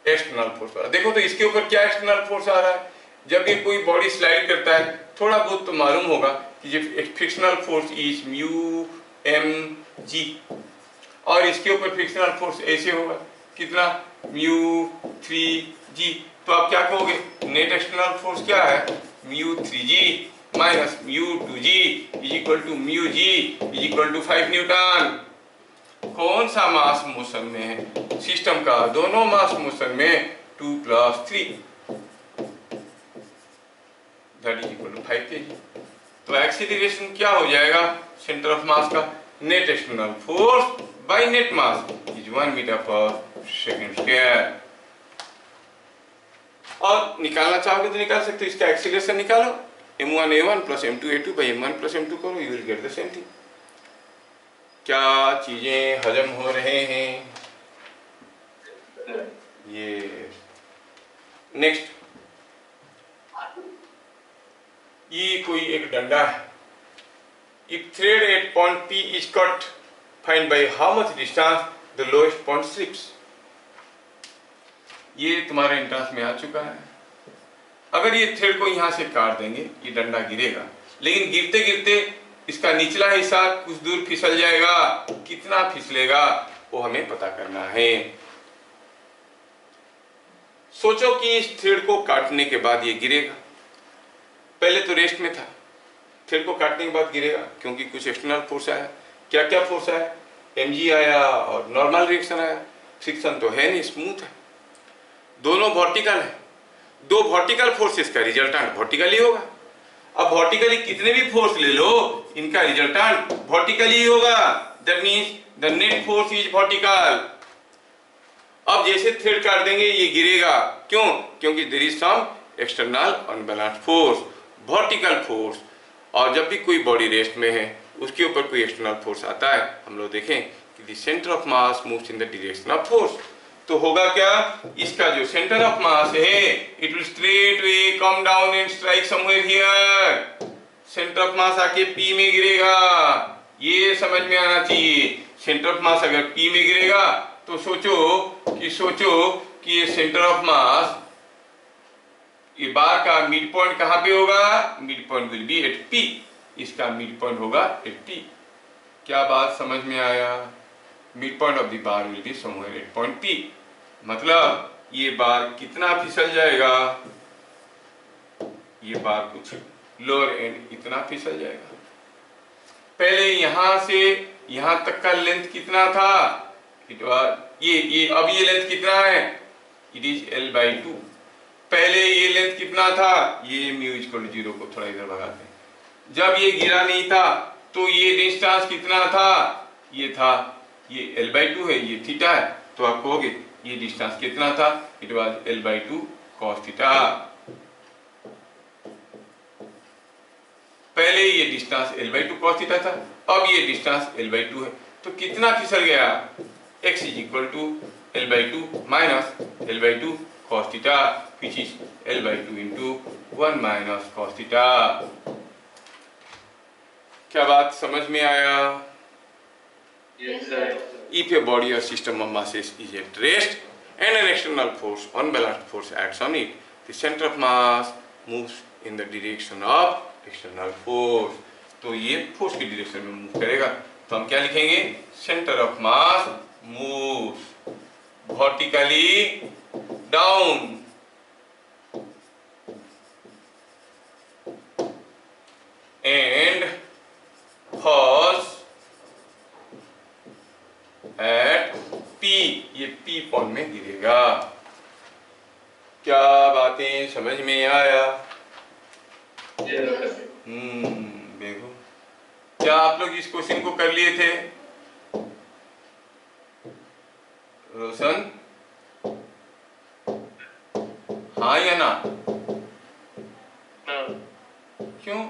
एक्सटर्नल फोर्स वाला। देखो तो इसके ऊपर क्या एक्सटर्नल फोर्स आ रहा है? जब ये कोई बॉडी स्लाइड करता है, थोड़ा बहुत तो मालूम होगा कि जब frictional force is mu mg, और इसके ऊपर फ्रिक्शनल फोर्स ऐसे होगा, कितना? Mu 3g। तो आप क्या कहोगे? नेट एक्सटर्नल फोर्स क्या है? Mu 3g minus mu 2g is equal to mu g is equal to 5 newton. कौन सा मास मोशन में है सिस्टम का, दोनों मास मोशन में 2 + 3 that is equal to 5 kg। तो एक्सीलरेशन क्या हो जाएगा सेंटर ऑफ मास का, net external force by net mass is 1 metre per second square. और निकालना चाहोगे तो निकाल सकते हो, इसका एक्सीलरेशन निकालो, m1a1 + m2a2 by m1 + m2 करो, you will get the same thing. क्या चीजें हजम हो रहे हैं ये। नेक्स्ट, ये कोई एक डंडा है, if thread at point P is cut, find by how much distance the lowest point slips. ये तुम्हारे एंट्रेंस में आ चुका है। अगर ये थ्रेड को यहां से काट देंगे, ये डंडा गिरेगा, लेकिन गिरते गिरते इसका निचला हिस्सा कुछ दूर फिसल जाएगा, कितना फिसलेगा वो हमें पता करना है। सोचो कि इस थ्रेड को काटने के बाद ये गिरेगा, पहले तो रेस्ट में था, थ्रेड को काटने के बाद गिरेगा क्योंकि कुछ एक्सटर्नल फोर्स आया। क्या क्या फोर्स आया, mg आया और नॉर्मल रिएक्शन आया, फ्रिक्शन तो है नहीं, स्मूथ है, दोनों वर्टिकल है, दो वर्टिकल फोर्सेस का रिजल्टेंट वर्टिकली होगा। अब वर्टिकली कितने भी फोर्स ले लो, इनका रिजल्टेंट वर्टिकली होगा, that means the net force is vertical. अब जैसे थ्रेड काट देंगे ये गिरेगा, क्यों, क्योंकि there is some external unbalanced force, vertical force. और जब भी कोई बॉडी रेस्ट में है उसके ऊपर कोई एक्सटर्नल फोर्स आता है, हम लोग देखें कि the centre of mass moves in the direction of force, तो होगा क्या, इसका जो सेंटर ऑफ मास है it will straight way come down and strike somewhere here. Centre of मास आके P में गिरेगा, ये समझ में आना चाहिए। सेंटर ऑफ मास अगर P में गिरेगा तो सोचो कि ये सेंटर ऑफ मास, ये बार का मिड पॉइंट कहां पे होगा, mid point will be at P, इसका मिड पॉइंट होगा एट P। क्या बात समझ में आया, mid point of the bar will be somewhere at point P। मतलब ये बार कितना फिसल जाएगा, ये बार कुछ लोअर एंड इतना फिसल जाएगा। पहले यहां से यहां तक का लेंथ कितना था, इट वाज ये अब ये लेंथ कितना है, इट इज L/2। पहले ये लेंथ कितना था, ये μ=0 को थोड़ा इधर भगाते हैं। जब ये गिरा नहीं था तो ये डिस्टेंस कितना था, ये था, ये L/2 है, ये थीटा है, तो आप कहोगे ये डिस्टेंस कितना था, it was L/2 cos theta. पहले ये डिस्टेंस L/2 cos थीटा था, अब ये डिस्टेंस L/2 है, तो कितना फिसल गया, x = L/2 minus L/2 cos theta which is L/2 into 1 - cos theta. क्या बात समझ में आया? Yes, sir. If a body or system of masses is at rest and an external force, unbalanced force acts on it, the center of mass moves in the direction of external force। तो ये force की direction में move करेगा, तो हम क्या लिखेंगे, centre of mass moves vertically down and falls at P, ये P पॉइंट में गिरेगा। क्या बातें समझ में आया? Yes, sir. देखो, क्या आप लोग इस क्वेश्चन को कर लिए थे रोशन, हाँ या ना? क्यों?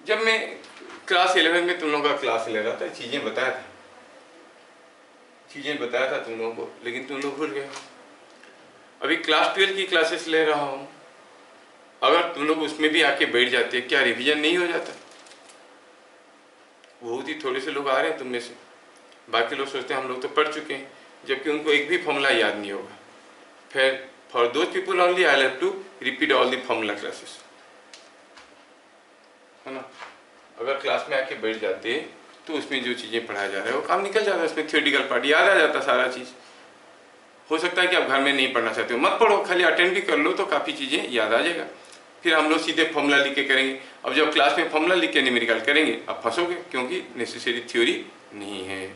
जब मैं क्लास 11 में तुम लोगों का क्लास ले रहा था, चीजें बताया था तुम लोगों को, लेकिन तुम लोग भूल गए। अभी क्लास 12 की क्लासेस ले रहा हूं, अगर तुम लोग उसमें भी आके बैठ जाते, क्या रिवीजन नहीं हो जाता? बहुत ही थोड़े से लोग आ रहे हैं तुम में से, बाकी लोग सोचते हैं हम लोग तो पढ़ चुके हैं, जबकि उनको एक भी फॉर्मूला याद नहीं होगा। फिर for those people only I have to repeat all the formula classes, है ना। अगर क्लास में आके बैठ जाते तो उसमें जो चीज़ें पढ़ाया जा रहा है वो काम निकल जाता है, उसमें थियोरिटिकल पार्ट याद आ जाता सारा चीज़। हो सकता है कि आप घर में नहीं पढ़ना चाहते हो, मत पढ़ो, खाली अटेंड भी कर लो तो काफ़ी चीज़ें याद आ जाएगा। फिर हम लोग सीधे फॉर्मूला लिख के करेंगे। अब जब क्लास में फॉर्मूला लिख के न्यूमेरिकल करेंगे आप फंसोगे, क्योंकि नेसेसरी थ्योरी नहीं है,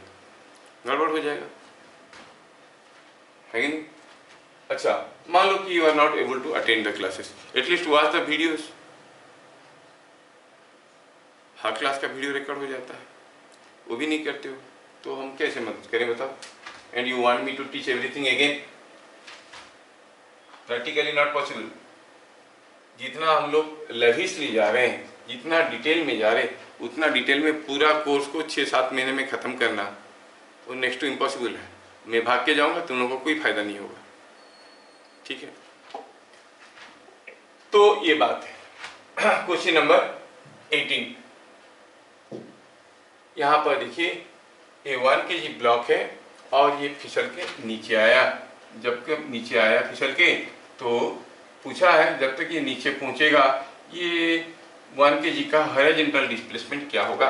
गड़बड़ हो जाएगा, है कि नहीं। अच्छा, मान लो कि you are not able to attend the classes, at least watch the videos. हर क्लास का वीडियो रिकॉर्ड हो जाता है, वो भी नहीं करते हो, तो हम कैसे मदद करें बताओ। And you want me to teach everything again, practically not possible. जितना हम लोग लविशली जा रहे हैं, जितना डिटेल में जा रहे हैं, उतना डिटेल में पूरा कोर्स को 6-7 महीने में ख़त्म करना वो नेक्स्ट टू इम्पॉसिबल है। मैं भाग के जाऊंगा, तुम लोगों को कोई फायदा नहीं होगा, ठीक है। तो ये बात है। क्वेश्चन नंबर 18, यहाँ पर देखिए ये 1 kg ब्लॉक है और ये फिसल के नीचे आया। जब नीचे आया फिसल के, तो पूछा है जब तक ये नीचे पहुंचेगा ये 1 kg का हॉरिजॉन्टल डिस्प्लेसमेंट क्या होगा।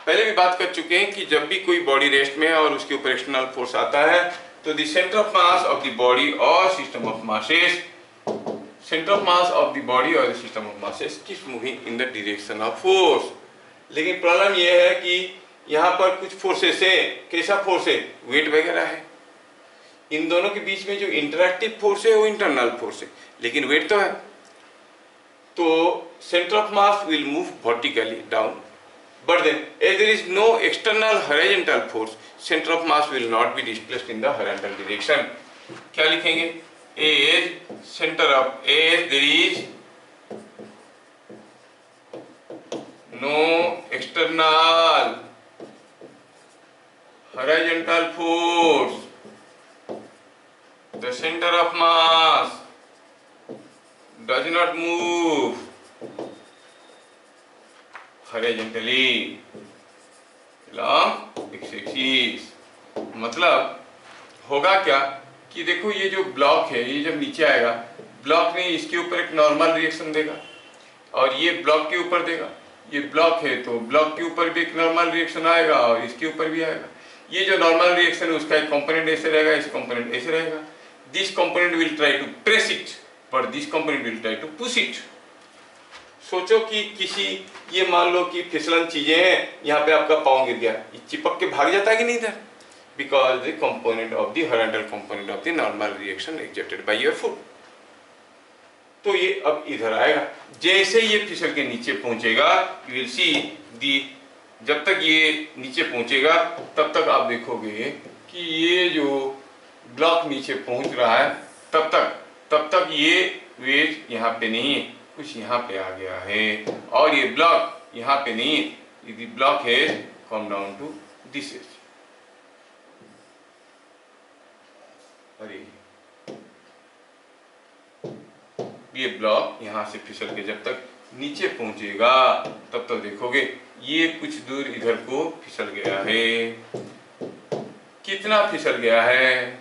पहले भी बात कर चुके हैं कि जब भी कोई बॉडी रेस्ट में है और उसके ऊपर एक्सटर्नल फोर्स आता है, तो the centre of mass of the body और system of masses, centre of mass of the body और system of masses keeps moving in the direction of force. लेकिन प्रॉब्लम यह है कि यहाँ पर कुछ फोर्सेस है। कैसा फोर्स है? वेट वगैरह है। इन दोनों के बीच में जो इंटरैक्टिव फोर्स है वो इंटरनल फोर्स है, लेकिन वेट तो है। तो centre of mass will move vertically down, but then as there is no external horizontal force, center of mass will not be displaced in the horizontal direction. क्या लिखेंगे? as center of, as there is no external horizontal force, the center of mass does not move horizontally along x-axis। मतलब होगा क्या कि देखो ये जो block है, ये जब नीचे आएगा, ब्लॉक ने इसके ऊपर एक नॉर्मल रिएक्शन देगा और ये ब्लॉक के ऊपर देगा। ये ब्लॉक है तो ब्लॉक के ऊपर भी एक नॉर्मल रिएक्शन आएगा और इसके ऊपर भी आएगा। ये जो नॉर्मल रिएक्शन है उसका एक कंपोनेंट ऐसे रहेगा, इस कंपोनेंट ऐसे रहेगा। This component will try to press it but this component will try to push it. सोचो कि किसी, ये मान लो कि फिसलन चीजें हैं, यहाँ पे आपका पाँव गिर गया, ये चिपक के भाग जाता है कि नहीं इधर, because the component of the horizontal component of the normal reaction exerted by your foot. तो ये अब इधर आएगा। जैसे ये फिसल के नीचे पहुंचेगा, यू विल सी दी, जब तक ये नीचे पहुंचेगा तब तक आप देखोगे कि ये जो ब्लॉक नीचे पहुंच रहा है, तब तक ये वेट यहाँ पे नहीं है, कुछ यहाँ पे आ गया है, और ये ब्लॉक यहाँ पे नहीं है, यदि ब्लॉक है come down to this edge. अरे ये ब्लॉक यहाँ से फिसल के जब तक नीचे पहुंचेगा तब तक देखोगे ये कुछ दूर इधर को फिसल गया है। कितना फिसल गया है?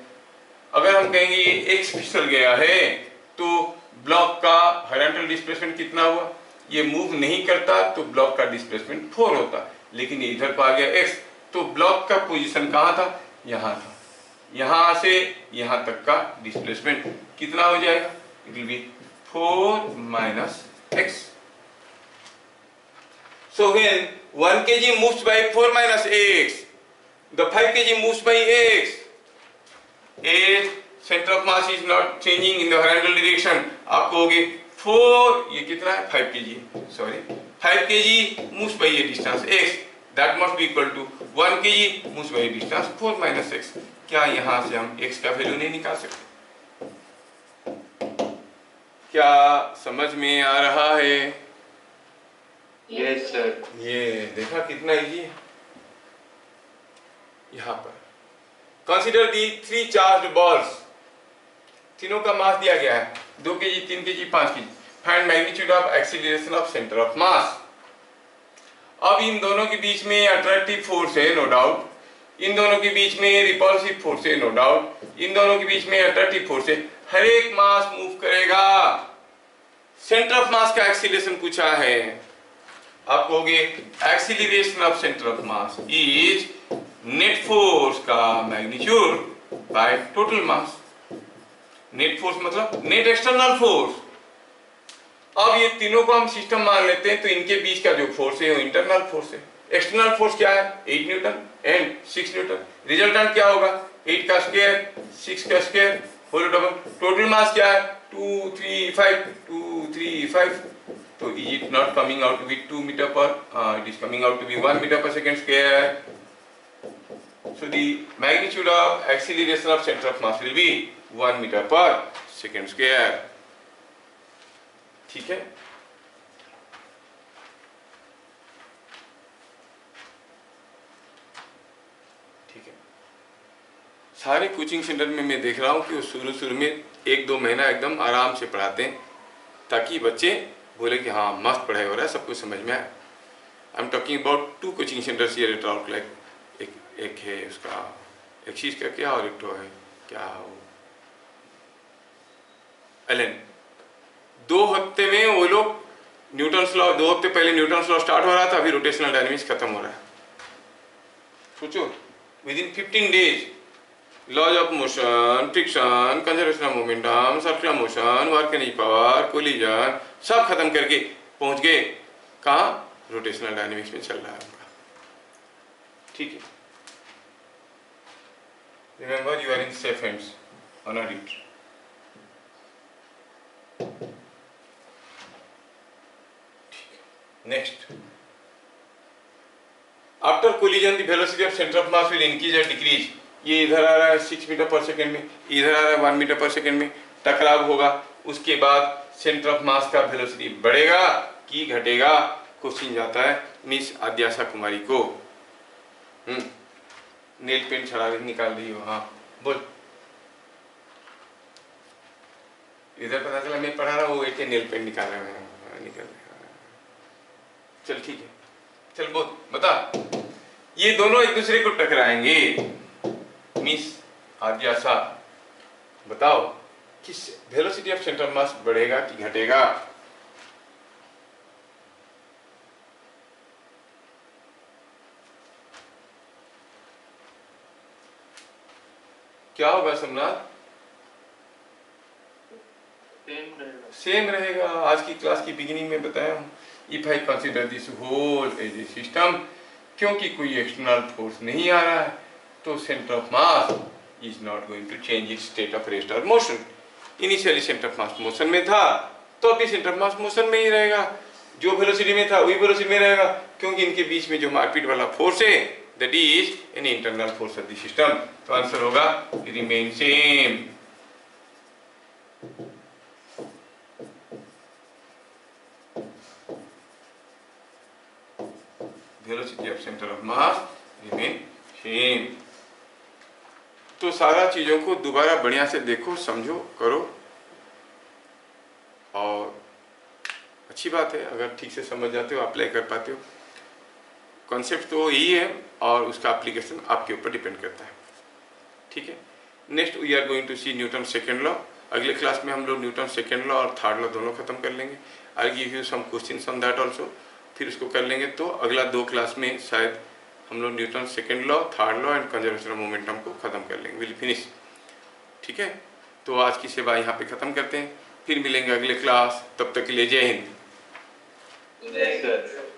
अगर हम कहेंगे ये x फिसल गया है तो ब्लॉक का हॉरिजॉन्टल डिस्प्लेसमेंट कितना हुआ? ये मूव नहीं करता तो ब्लॉक का डिस्प्लेसमेंट 4 होता, लेकिन ये इधर को आ गया x, तो ब्लॉक का पोजीशन कहाँ था? यहाँ था। यहाँ से यहाँ तक का डिस्प्लेसमेंट कितना हो जाएगा? It will be 4 minus x. So when 1 kg moves by 4 minus x, the 5 kg moves by x. A center of mass is not changing in the horizontal direction. आप कहोगे 4, ये कितना है? 5 kg, sorry, 5 kg moves by a distance x, that must be equal to 1 kg moves by a distance 4 minus x. क्या यहाँ से हम x का वैल्यू नहीं निकाल सकते? क्या समझ में आ रहा है? Yes, sir. ये देखा कितना इजी है। यहाँ पर कंसीडर दी 3 चार्ज्ड बॉल्स, तीनों का मास दिया गया है 2 kg, 3 kg, 5 kg। Find magnitude of acceleration of centre of mass. अब इन दोनों के बीच में अट्रैक्टिव फोर्स है, नो डाउट। इन दोनों के बीच में रिपल्सिव फोर्स है, नो डाउट। इन दोनों के बीच में अट्रैक्टिव फोर्स है। हर एक मास मूव करेगा। सेंटर ऑफ मास का एक्सीलरेशन पूछा है। आप कहोगे acceleration of centre of mass is net force का magnitude by total mass. Net force मतलब नेट एक्सटर्नल फोर्स, अब ये तीनों को हम सिस्टम मान लेते हैं, तो इनके बीच का जो फोर्स है वो इंटरनल फोर्स है। एक्सटर्नल फोर्स क्या है? 8 न्यूटन एंड 6 न्यूटन। रिजल्टेंट क्या होगा? 8 का स्क्वायर 6 का square whole double. Total mass क्या है? 235। तो is it not coming out to be 2 metre per, it is coming out to be 1 metre per second square. So the magnitude of acceleration of center of mass will be 1 meter per second square. ठीक है? ठीक है। सारे coaching centre में मैं देख रहा हूँ कि वो शुरू में 1-2 महीना एकदम आराम से पढ़ाते हैं, ताकि बच्चे बोले कि हाँ मस्त पढ़ाई हो रहा है, सब कुछ समझ में आए। I am talking about 2 coaching centres here eight Rourkela. एक है उसका एक्सिस का क्या, और एक तो है क्या वो एलन। 2 हफ्ते में वो लोग न्यूटन्स लॉ, 2 हफ्ते पहले न्यूटन्स लॉ स्टार्ट हो रहा था, अभी रोटेशनल डायनेमिक्स खत्म हो रहा है। सोचो, within 15 days laws of motion, friction, conservation of momentum, circular motion, work energy power, collision सब खत्म करके पहुंच गए कहाँ? रोटेशनल डायनेमिक्स में चल रहा है उनका। ठीक है, remember you are in safe hands on a read. Next, after collision the velocity of center of mass will increase or decrease. ये इधर आ रहा है 6 मीटर पर सेकेंड में, इधर आ रहा है 1 मीटर पर सेकेंड में, टकराव होगा। उसके बाद सेंटर ऑफ मास का वेलोसिटी बढ़ेगा कि घटेगा? क्वेश्चन जाता है मिस आद्याशा कुमारी को। नेल पेंट छड़ा निकाल रही हो? हाँ बोल। इधर पता चला मैं पढ़ा रहा हूँ, वो एक नेल पेंट निकाल रहा है, निकाल रहा। चल ठीक है, चल बोल बता। ये दोनों एक दूसरे को टकराएंगे। मिस आद्याशा बताओ कि वेलोसिटी ऑफ सेंटर ऑफ मास बढ़ेगा कि घटेगा? क्या होगा सोमनाथ? सेम रहेगा। आज की क्लास की बिगिनिंग में बताया हूँ, if I consider this whole as a system, क्योंकि कोई एक्सटर्नल फोर्स नहीं आ रहा है, तो centre of mass is not going to change its state of rest और motion. Initially centre of mass motion में था, तो अभी सेंटर ऑफ मास मोशन में ही रहेगा। जो वेलोसिटी में था वही वेलोसिटी में रहेगा, क्योंकि इनके बीच में जो मारपीट वाला फोर्स है that is an internal force of the system. तो आंसर होगा remain same. Velocity of centre of mass remain same. तो सारा चीजों को दोबारा बढ़िया से देखो, समझो, करो, और अच्छी बात है अगर ठीक से समझ जाते हो, अप्लाई कर पाते हो। कॉन्सेप्ट तो यही है और उसका एप्लीकेशन आपके ऊपर डिपेंड करता है। ठीक है, next we are going to see Newton second law. अगले क्लास में हम लोग न्यूटन सेकेंड लॉ और थर्ड लॉ दोनों खत्म कर लेंगे। I give you some questions on that also, फिर उसको कर लेंगे। तो अगला 2 क्लास में शायद हम लोग Newton second law, third law and conservation of momentum को खत्म कर लेंगे, विल फिनिश। ठीक है, तो आज की सेवा यहाँ पे खत्म करते हैं, फिर मिलेंगे अगले क्लास। तब तक के लिए जय हिंद। जय सर।